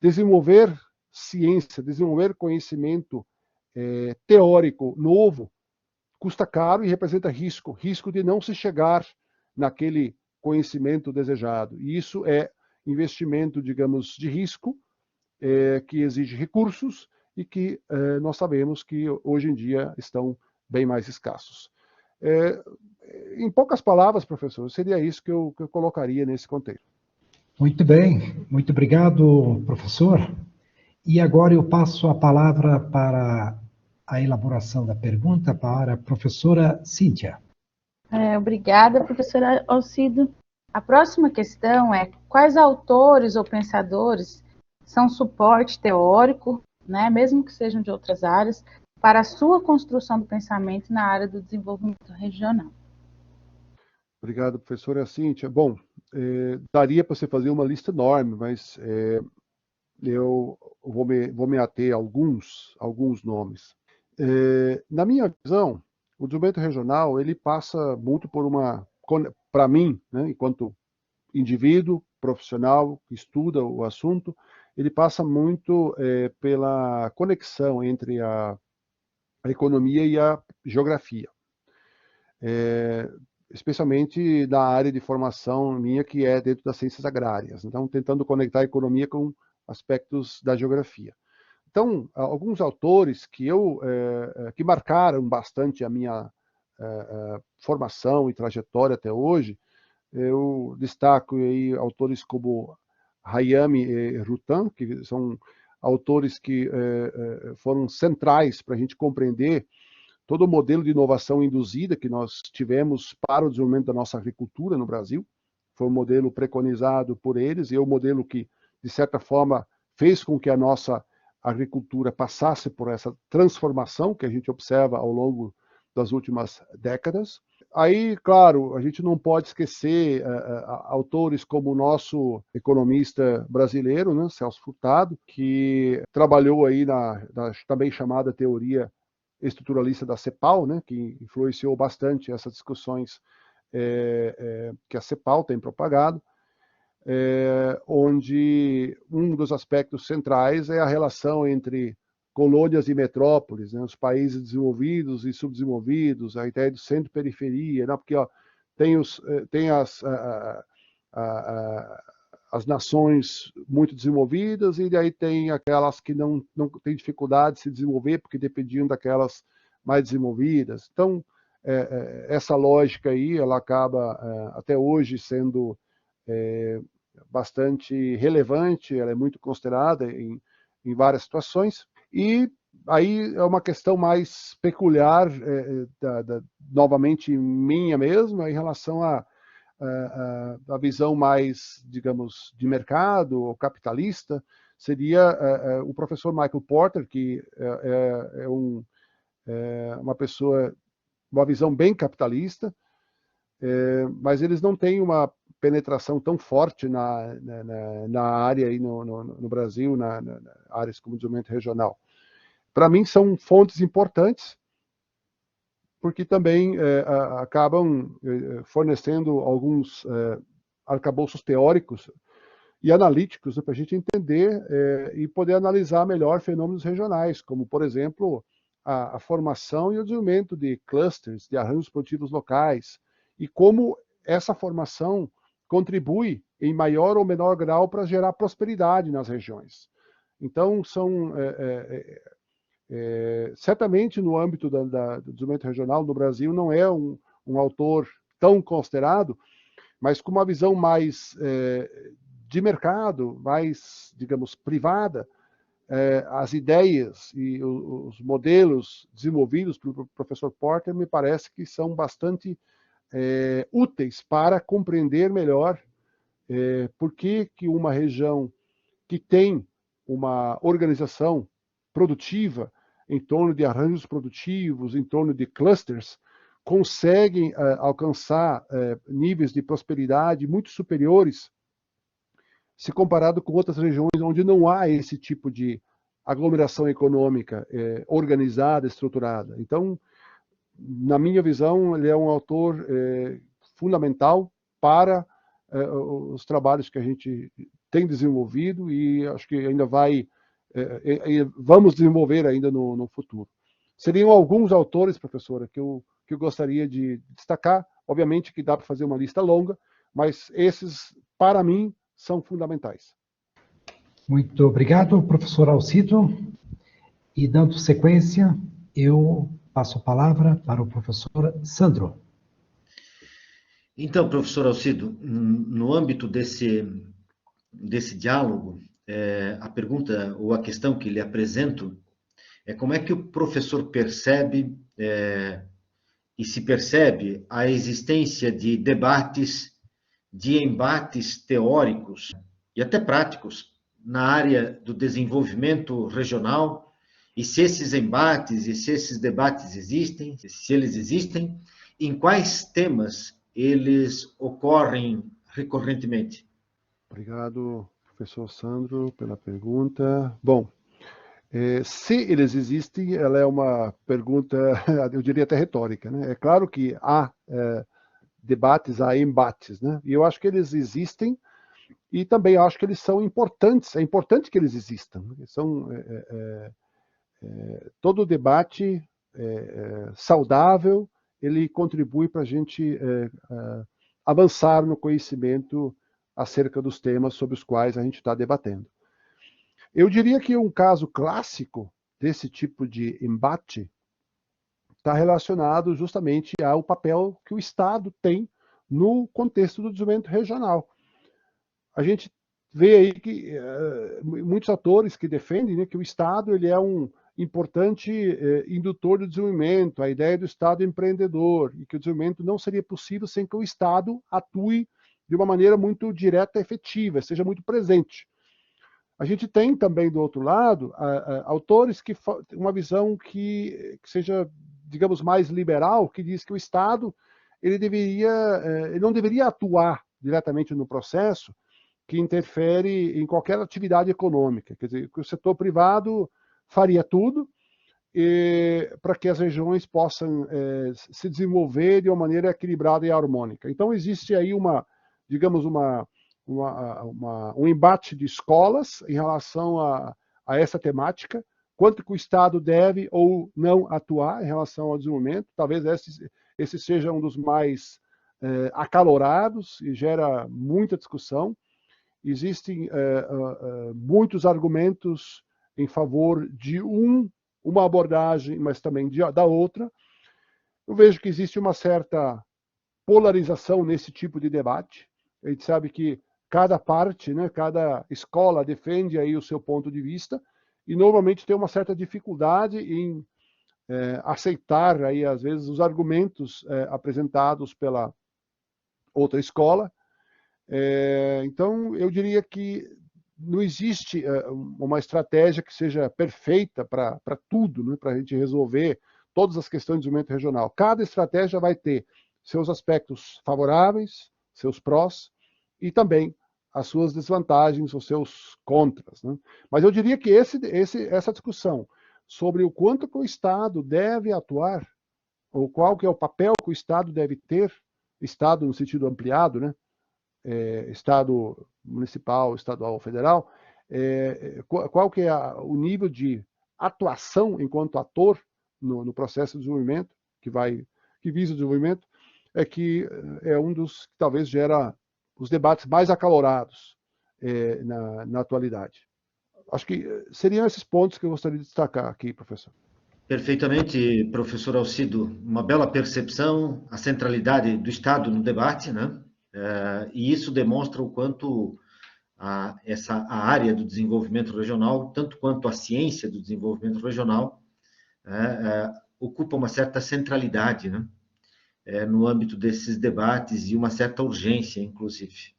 Desenvolver ciência, desenvolver conhecimento teórico novo custa caro e representa risco de não se chegar naquele conhecimento desejado. E isso é investimento, digamos, de risco, que exige recursos e que nós sabemos que hoje em dia estão bem mais escassos. Em poucas palavras, professor, seria isso que eu colocaria nesse contexto. Muito bem, muito obrigado, professor. E agora eu passo a palavra para a elaboração da pergunta para a professora Cíntia. Obrigada, professora Alcido. A próxima questão é: quais autores ou pensadores são suporte teórico, né, mesmo que sejam de outras áreas, para a sua construção do pensamento na área do desenvolvimento regional? Obrigado, professora Cíntia. Bom, daria para você fazer uma lista enorme, mas eu vou me ater a alguns nomes. Na minha visão, o desenvolvimento regional ele passa muito por para mim, né, enquanto indivíduo profissional que estuda o assunto, ele passa muito pela conexão entre a economia e a geografia. Especialmente na área de formação minha, que é dentro das ciências agrárias. Então, tentando conectar a economia com aspectos da geografia. Então, alguns autores que marcaram bastante a minha formação e trajetória até hoje, eu destaco aí autores como Hayami e Rutan, que são autores que foram centrais para a gente compreender todo o modelo de inovação induzida que nós tivemos para o desenvolvimento da nossa agricultura no Brasil. Foi um modelo preconizado por eles e é o modelo que, de certa forma, fez com que a nossa agricultura passasse por essa transformação que a gente observa ao longo das últimas décadas. Aí, claro, a gente não pode esquecer autores como o nosso economista brasileiro, né, Celso Furtado, que trabalhou aí na também chamada teoria estruturalista da CEPAL, né, que influenciou bastante essas discussões que a CEPAL tem propagado, onde um dos aspectos centrais é a relação entre colônias e metrópoles, né, os países desenvolvidos e subdesenvolvidos, a ideia do centro-periferia, né, porque tem as nações muito desenvolvidas e daí tem aquelas que não têm dificuldade de se desenvolver porque dependiam daquelas mais desenvolvidas. Então, essa lógica aí, ela acaba até hoje sendo bastante relevante, ela é muito considerada em várias situações. E aí é uma questão mais peculiar, novamente minha mesma, em relação a a visão mais, digamos, de mercado ou capitalista seria o professor Michael Porter, que é uma pessoa, uma visão bem capitalista, mas eles não têm uma penetração tão forte na área aí no Brasil, na áreas como desenvolvimento regional. Para mim, são fontes importantes, porque também acabam fornecendo alguns arcabouços teóricos e analíticos, né, para a gente entender e poder analisar melhor fenômenos regionais, como, por exemplo, a formação e o desenvolvimento de clusters, de arranjos produtivos locais, e como essa formação contribui em maior ou menor grau para gerar prosperidade nas regiões. Então, são certamente no âmbito do desenvolvimento regional no Brasil não é um autor tão considerado, mas com uma visão mais de mercado, mais, digamos, privada, as ideias e os modelos desenvolvidos pelo professor Porter me parece que são bastante úteis para compreender melhor por que uma região que tem uma organização produtiva em torno de arranjos produtivos, em torno de clusters, conseguem alcançar níveis de prosperidade muito superiores se comparado com outras regiões onde não há esse tipo de aglomeração econômica organizada, estruturada. Então, na minha visão, ele é um autor fundamental para os trabalhos que a gente tem desenvolvido e acho que ainda vamos desenvolver ainda no futuro. Seriam alguns autores, professora, que eu gostaria de destacar. Obviamente que dá para fazer uma lista longa, mas esses, para mim, são fundamentais. Muito obrigado, professor Alcido. E dando sequência, eu passo a palavra para o professor Sandro. Então, professor Alcido, no âmbito desse diálogo, a pergunta ou a questão que lhe apresento é como é que o professor percebe e se percebe a existência de debates, de embates teóricos e até práticos na área do desenvolvimento regional, e se esses embates e se esses debates existem, se eles existem, em quais temas eles ocorrem recorrentemente? Obrigado, professor Sandro, pela pergunta. Bom, se eles existem, ela é uma pergunta, eu diria até retórica, né? É claro que há debates, há embates, né? E eu acho que eles existem e também acho que eles são importantes. É importante que eles existam. Todo debate saudável, ele contribui para a gente avançar no conhecimento acerca dos temas sobre os quais a gente está debatendo. Eu diria que um caso clássico desse tipo de embate está relacionado justamente ao papel que o Estado tem no contexto do desenvolvimento regional. A gente vê aí que muitos atores que defendem, né, que o Estado ele é um importante indutor do desenvolvimento, a ideia do Estado empreendedor, e que o desenvolvimento não seria possível sem que o Estado atue de uma maneira muito direta e efetiva, seja muito presente. A gente tem também, do outro lado, autores que têm uma visão que seja, digamos, mais liberal, que diz que o Estado ele não deveria atuar diretamente no processo que interfere em qualquer atividade econômica. Quer dizer, que o setor privado faria tudo para que as regiões possam se desenvolver de uma maneira equilibrada e harmônica. Então, existe aí digamos, um embate de escolas em relação a essa temática, quanto que o Estado deve ou não atuar em relação ao desenvolvimento. Talvez esse seja um dos mais acalorados e gera muita discussão. Existem muitos argumentos em favor de uma abordagem, mas também da outra. Eu vejo que existe uma certa polarização nesse tipo de debate. A gente sabe que cada parte, né, cada escola defende aí o seu ponto de vista e normalmente tem uma certa dificuldade em aceitar aí às vezes os argumentos apresentados pela outra escola. Então, eu diria que não existe uma estratégia que seja perfeita para tudo, né, para a gente resolver todas as questões de desenvolvimento regional. Cada estratégia vai ter seus aspectos favoráveis, seus prós, e também as suas desvantagens, os seus contras, né? Mas eu diria que essa discussão sobre o quanto que o Estado deve atuar, ou qual que é o papel que o Estado deve ter, Estado no sentido ampliado, né? Estado municipal, estadual ou federal, qual que é o nível de atuação enquanto ator no processo de desenvolvimento, que visa o desenvolvimento, que é um dos que talvez gera os debates mais acalorados na atualidade. Acho que seriam esses pontos que eu gostaria de destacar aqui, professor. Perfeitamente, professor Alcido. Uma bela percepção, a centralidade do Estado no debate, né? E isso demonstra o quanto a área do desenvolvimento regional, tanto quanto a ciência do desenvolvimento regional, ocupa uma certa centralidade, né? No âmbito desses debates e uma certa urgência, inclusive.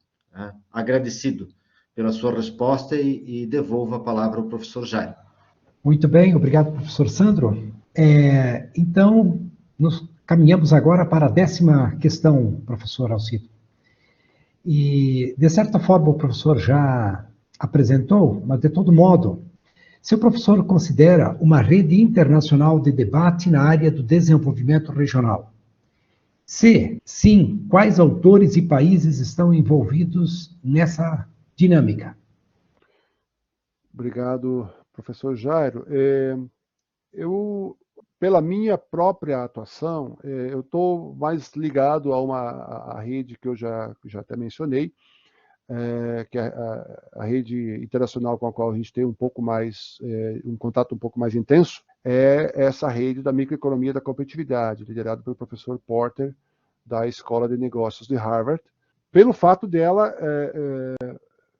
Agradecido pela sua resposta e devolvo a palavra ao professor Jairo. Muito bem, obrigado, professor Sandro. Então, nos caminhamos agora para a 10ª questão, professor Alcido. E, de certa forma, o professor já apresentou, mas, de todo modo, se o professor considera uma rede internacional de debate na área do desenvolvimento regional, se sim, quais autores e países estão envolvidos nessa dinâmica? Obrigado, professor Jairo. Pela minha própria atuação, eu estou mais ligado a rede que eu já até mencionei, que é a rede internacional com a qual a gente tem um pouco mais, um contato um pouco mais intenso, é essa rede da microeconomia da competitividade, liderada pelo professor Porter, da Escola de Negócios de Harvard, pelo fato dela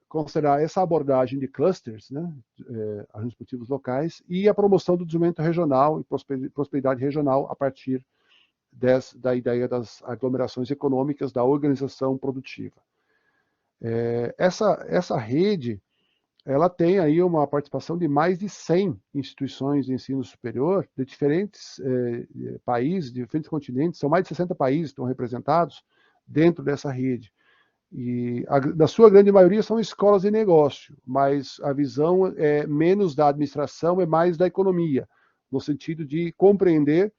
considerar essa abordagem de clusters, né, agentes produtivos locais, e a promoção do desenvolvimento regional e prosperidade regional a partir da ideia das aglomerações econômicas, da organização produtiva. Essa rede, ela tem aí uma participação de mais de 100 instituições de ensino superior de diferentes países, de diferentes continentes, são mais de 60 países que estão representados dentro dessa rede. E da sua grande maioria são escolas de negócio, mas a visão é menos da administração, é mais da economia, no sentido de compreender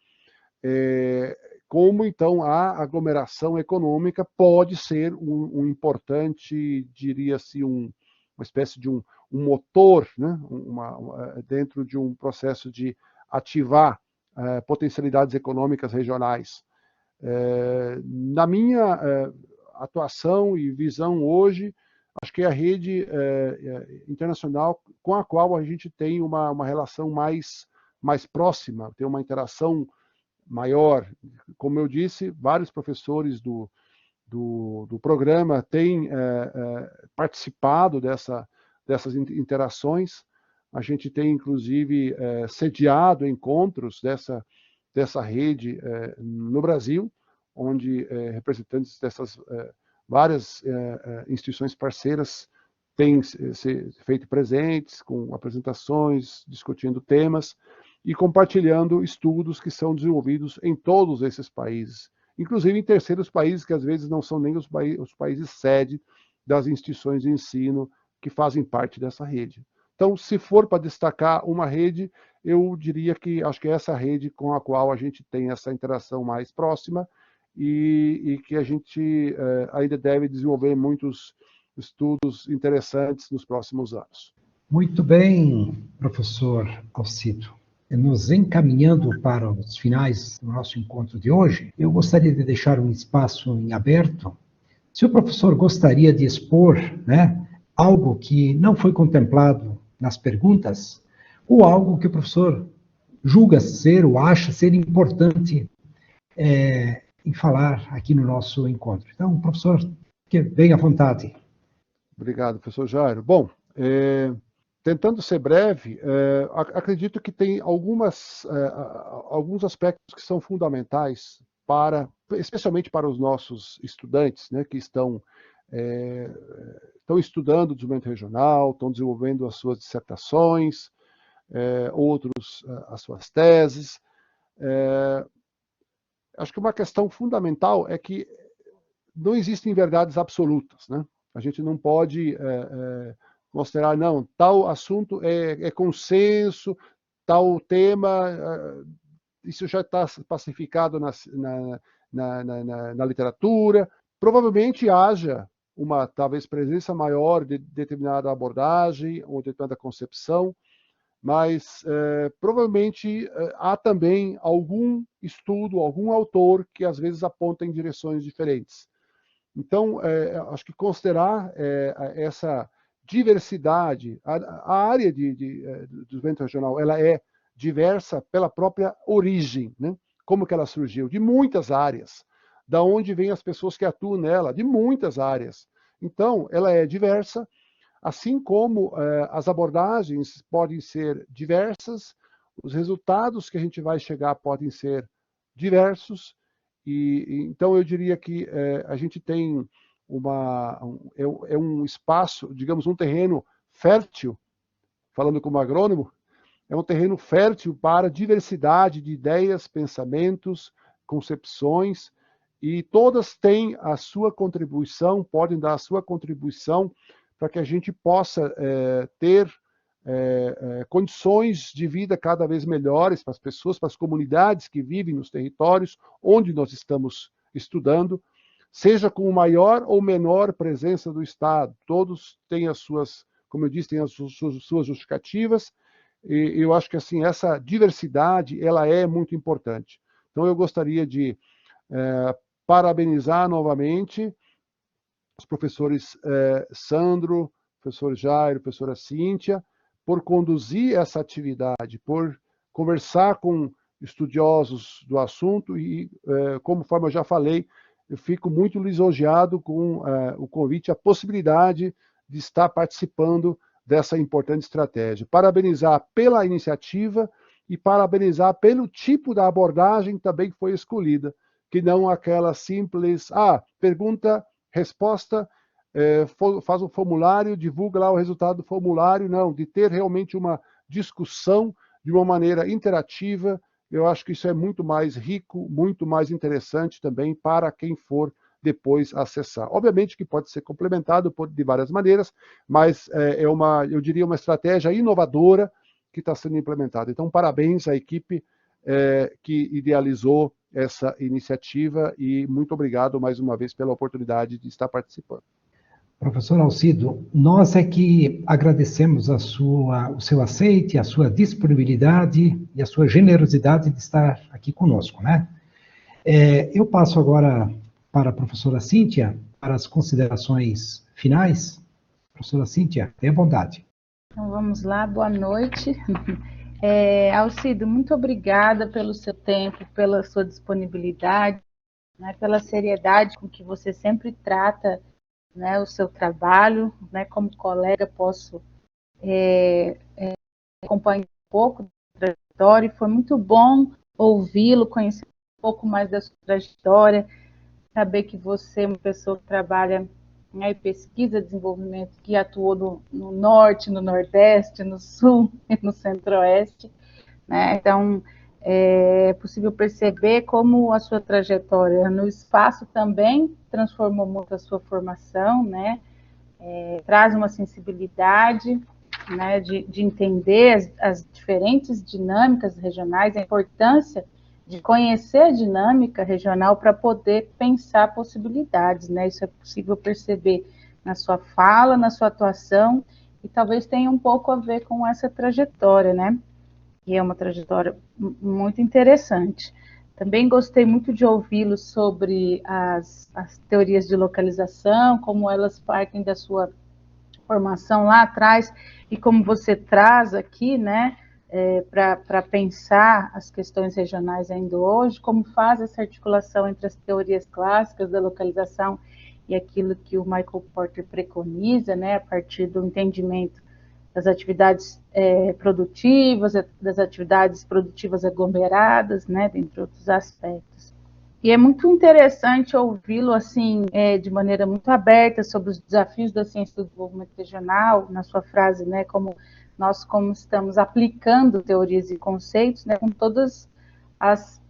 como então a aglomeração econômica pode ser um importante, diria-se, uma espécie de um motor, né? Dentro de um processo de ativar potencialidades econômicas regionais. Na minha atuação e visão hoje, acho que é a rede internacional com a qual a gente tem uma relação mais próxima, tem uma interação maior. Como eu disse, vários professores do programa têm participado dessas interações. A gente tem, inclusive, sediado encontros dessa rede no Brasil, onde representantes dessas várias instituições parceiras têm se feito presentes com apresentações, discutindo temas e compartilhando estudos que são desenvolvidos em todos esses países, inclusive em terceiros países que às vezes não são nem os países sede das instituições de ensino que fazem parte dessa rede. Então, se for para destacar uma rede, eu diria que acho que é essa rede com a qual a gente tem essa interação mais próxima e que a gente ainda deve desenvolver muitos estudos interessantes nos próximos anos. Muito bem, professor Alcido. Nos encaminhando para os finais do nosso encontro de hoje, eu gostaria de deixar um espaço em aberto. Se o professor gostaria de expor, né, algo que não foi contemplado nas perguntas, ou algo que o professor julga ser ou acha ser importante em falar aqui no nosso encontro. Então, professor, que venha à vontade. Obrigado, professor Jairo. Bom, tentando ser breve, acredito que tem alguns aspectos que são fundamentais especialmente para os nossos estudantes, né, que estão estudando o desenvolvimento regional, estão desenvolvendo as suas dissertações, outros as suas teses. Acho que uma questão fundamental é que não existem verdades absolutas, né? A gente não pode considerar, não, tal assunto é consenso, tal tema, isso já está pacificado na literatura. Provavelmente haja uma, talvez, presença maior de determinada abordagem ou determinada concepção, mas provavelmente há também algum estudo, algum autor que às vezes aponta em direções diferentes. Então, acho que considerar essa diversidade, a área do desenvolvimento regional, ela é diversa pela própria origem, né? Como que ela surgiu? De muitas áreas. Da onde vêm as pessoas que atuam nela? De muitas áreas. Então, ela é diversa, assim como as abordagens podem ser diversas, os resultados que a gente vai chegar podem ser diversos, então eu diria que a gente tem um espaço, digamos, um terreno fértil, falando como agrônomo, é um terreno fértil para diversidade de ideias, pensamentos, concepções, e todas têm a sua contribuição, podem dar a sua contribuição para que a gente possa ter condições de vida cada vez melhores para as pessoas, para as comunidades que vivem nos territórios onde nós estamos estudando, seja com maior ou menor presença do Estado. Todos têm as suas, como eu disse, têm as suas justificativas, e eu acho que assim, essa diversidade ela é muito importante. Então eu gostaria de parabenizar novamente os professores Sandro, professor Jairo, professora Cíntia, por conduzir essa atividade, por conversar com estudiosos do assunto e, conforme eu já falei, eu fico muito lisonjeado com o convite, a possibilidade de estar participando dessa importante estratégia. Parabenizar pela iniciativa e parabenizar pelo tipo da abordagem também que foi escolhida, que não aquela simples, pergunta, resposta, faz um formulário, divulga lá o resultado do formulário, não, de ter realmente uma discussão de uma maneira interativa. Eu acho que isso é muito mais rico, muito mais interessante também para quem for depois acessar. Obviamente que pode ser complementado de várias maneiras, mas eu diria, uma estratégia inovadora que está sendo implementada. Então, parabéns à equipe que idealizou essa iniciativa e muito obrigado mais uma vez pela oportunidade de estar participando. Professor Alcido, nós é que agradecemos o seu aceite, a sua disponibilidade e a sua generosidade de estar aqui conosco, né? Eu passo agora para a professora Cíntia, para as considerações finais. Professora Cíntia, tenha bondade. Então vamos lá, boa noite. Alcido, muito obrigada pelo seu tempo, pela sua disponibilidade, né, pela seriedade com que você sempre trata, né, o seu trabalho, né, como colega posso acompanhar um pouco da trajetória, e foi muito bom ouvi-lo, conhecer um pouco mais da sua trajetória, saber que você é uma pessoa que trabalha em pesquisa e desenvolvimento, que atuou no Norte, no Nordeste, no Sul e no Centro-Oeste, né? Então, é possível perceber como a sua trajetória no espaço também transformou muito a sua formação, né? Traz uma sensibilidade, né, de entender as diferentes dinâmicas regionais, a importância de conhecer a dinâmica regional para poder pensar possibilidades, né? Isso é possível perceber na sua fala, na sua atuação, e talvez tenha um pouco a ver com essa trajetória, né? E é uma trajetória muito interessante. Também gostei muito de ouvi-lo sobre as teorias de localização, como elas partem da sua formação lá atrás, e como você traz aqui, né, para pensar as questões regionais ainda hoje, como faz essa articulação entre as teorias clássicas da localização e aquilo que o Michael Porter preconiza, né, a partir do entendimento das atividades produtivas, das atividades produtivas aglomeradas, né, dentre outros aspectos. E é muito interessante ouvi-lo assim, de maneira muito aberta sobre os desafios da ciência do desenvolvimento regional, na sua frase, né, como estamos aplicando teorias e conceitos, né, com todas as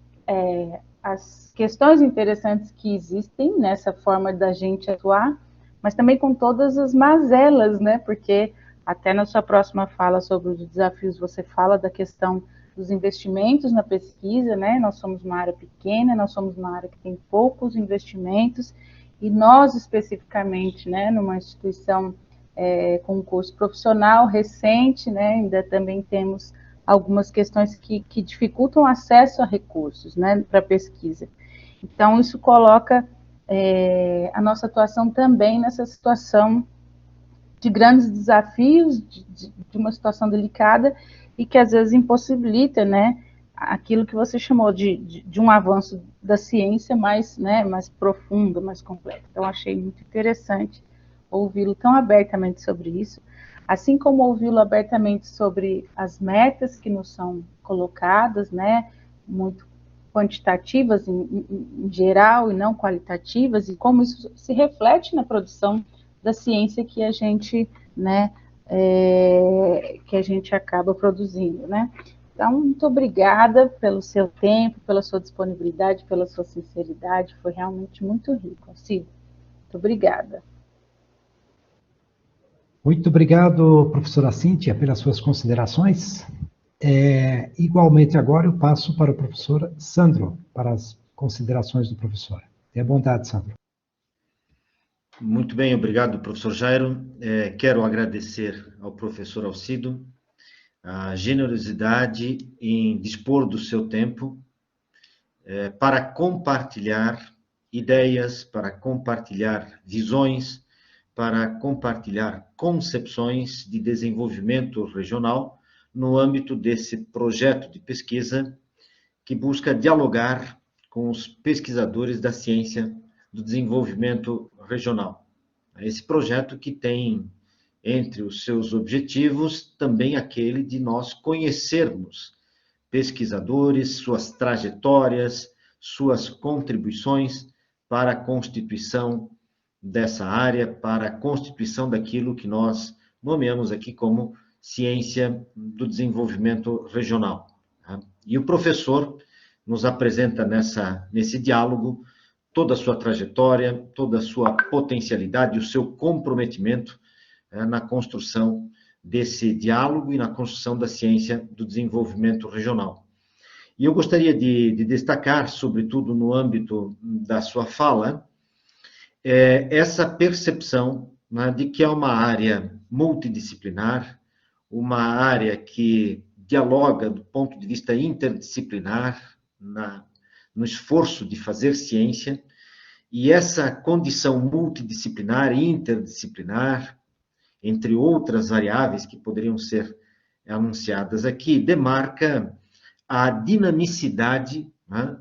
questões interessantes que existem nessa forma da gente atuar, mas também com todas as mazelas, né, porque até na sua próxima fala sobre os desafios, você fala da questão dos investimentos na pesquisa, né? Nós somos uma área pequena, nós somos uma área que tem poucos investimentos, e nós especificamente, né, numa instituição com um curso profissional recente, né, ainda também temos algumas questões que dificultam o acesso a recursos, né, para pesquisa. Então, isso coloca a nossa atuação também nessa situação de grandes desafios, de uma situação delicada, e que às vezes impossibilita, né, aquilo que você chamou de um avanço da ciência mais, né, mais profundo, mais completo. Então, achei muito interessante ouvi-lo tão abertamente sobre isso, assim como ouvi-lo abertamente sobre as metas que nos são colocadas, né, muito quantitativas em geral e não qualitativas, e como isso se reflete na produção da ciência que a gente, né, que a gente acaba produzindo, né? Então, muito obrigada pelo seu tempo, pela sua disponibilidade, pela sua sinceridade, foi realmente muito rico. Alcido, muito obrigada. Muito obrigado, professora Cíntia, pelas suas considerações. Igualmente, agora eu passo para o professor Sandro, para as considerações do professor. Tenha bondade, Sandro. Muito bem, obrigado, professor Jairo. Quero agradecer ao professor Alcido a generosidade em dispor do seu tempo para compartilhar ideias, para compartilhar visões, para compartilhar concepções de desenvolvimento regional no âmbito desse projeto de pesquisa que busca dialogar com os pesquisadores da ciência do desenvolvimento regional. Esse projeto que tem entre os seus objetivos também aquele de nós conhecermos pesquisadores, suas trajetórias, suas contribuições para a constituição dessa área, para a constituição daquilo que nós nomeamos aqui como ciência do desenvolvimento regional. E o professor nos apresenta nesse diálogo toda a sua trajetória, toda a sua potencialidade, o seu comprometimento na construção desse diálogo e na construção da ciência do desenvolvimento regional. E eu gostaria de destacar, sobretudo no âmbito da sua fala, essa percepção, né, de que é uma área multidisciplinar, uma área que dialoga do ponto de vista interdisciplinar, no esforço de fazer ciência, e essa condição multidisciplinar e interdisciplinar, entre outras variáveis que poderiam ser anunciadas aqui, demarca a dinamicidade, né?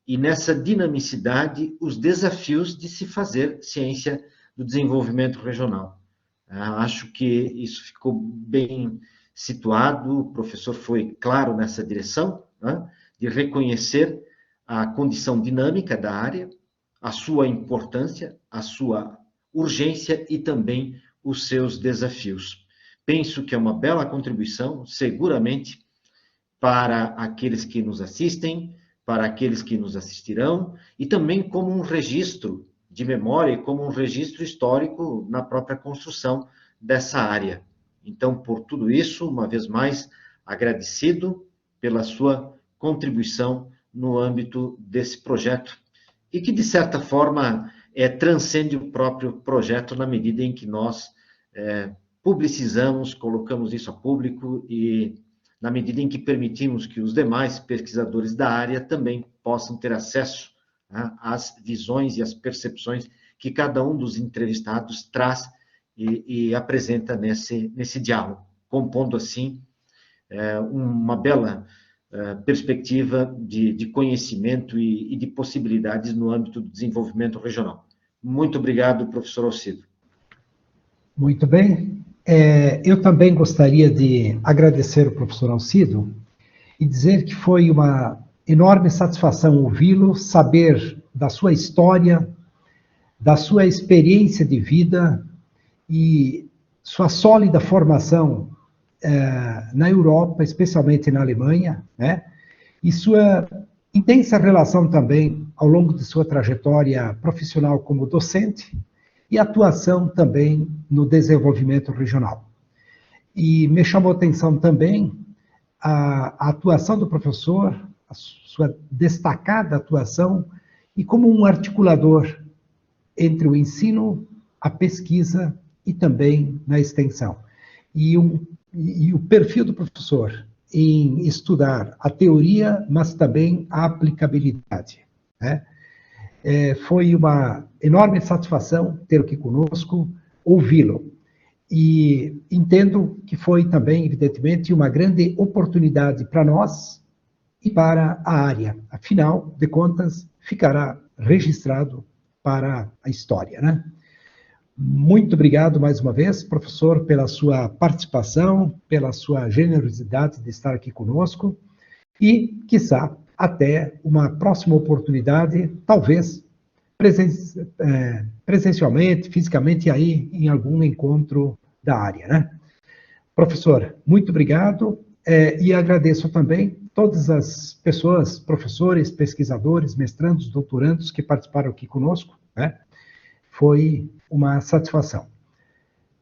E nessa dinamicidade, os desafios de se fazer ciência do desenvolvimento regional. Acho que isso ficou bem situado, o professor foi claro nessa direção, né? De reconhecer a condição dinâmica da área, a sua importância, a sua urgência e também os seus desafios. Penso que é uma bela contribuição, seguramente, para aqueles que nos assistem, para aqueles que nos assistirão, e também como um registro de memória e como um registro histórico na própria construção dessa área. Então, por tudo isso, uma vez mais, agradecido pela sua contribuição no âmbito desse projeto, e que, de certa forma, transcende o próprio projeto na medida em que nós publicizamos, colocamos isso a público e na medida em que permitimos que os demais pesquisadores da área também possam ter acesso, né, às visões e às percepções que cada um dos entrevistados traz e apresenta nesse diálogo, compondo assim uma bela perspectiva de conhecimento e de possibilidades no âmbito do desenvolvimento regional. Muito obrigado, professor Alcido. Muito bem. Eu também gostaria de agradecer o professor Alcido e dizer que foi uma enorme satisfação ouvi-lo, saber da sua história, da sua experiência de vida e sua sólida formação na Europa, especialmente na Alemanha, né? E sua intensa relação também ao longo de sua trajetória profissional como docente e atuação também no desenvolvimento regional. E me chamou a atenção também a atuação do professor, a sua destacada atuação, e como um articulador entre o ensino, a pesquisa e também na extensão. E o perfil do professor em estudar a teoria, mas também a aplicabilidade, né? Foi uma enorme satisfação ter aqui conosco, ouvi-lo. E entendo que foi também, evidentemente, uma grande oportunidade para nós e para a área. Afinal de contas, ficará registrado para a história, né? Muito obrigado mais uma vez, professor, pela sua participação, pela sua generosidade de estar aqui conosco e, quiçá, até uma próxima oportunidade, talvez presencialmente, fisicamente, aí em algum encontro da área, né? Professor, muito obrigado e agradeço também todas as pessoas, professores, pesquisadores, mestrandos, doutorandos que participaram aqui conosco, né? Foi uma satisfação.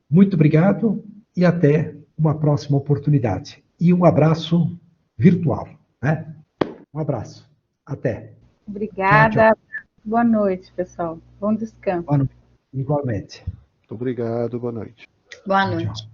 Muito obrigado e até uma próxima oportunidade. E um abraço virtual, né? Um abraço. Até. Obrigada. Tchau, tchau. Boa noite, pessoal. Bom descanso. Boa noite. Igualmente. Muito obrigado, boa noite. Boa Tchau, noite. tchau.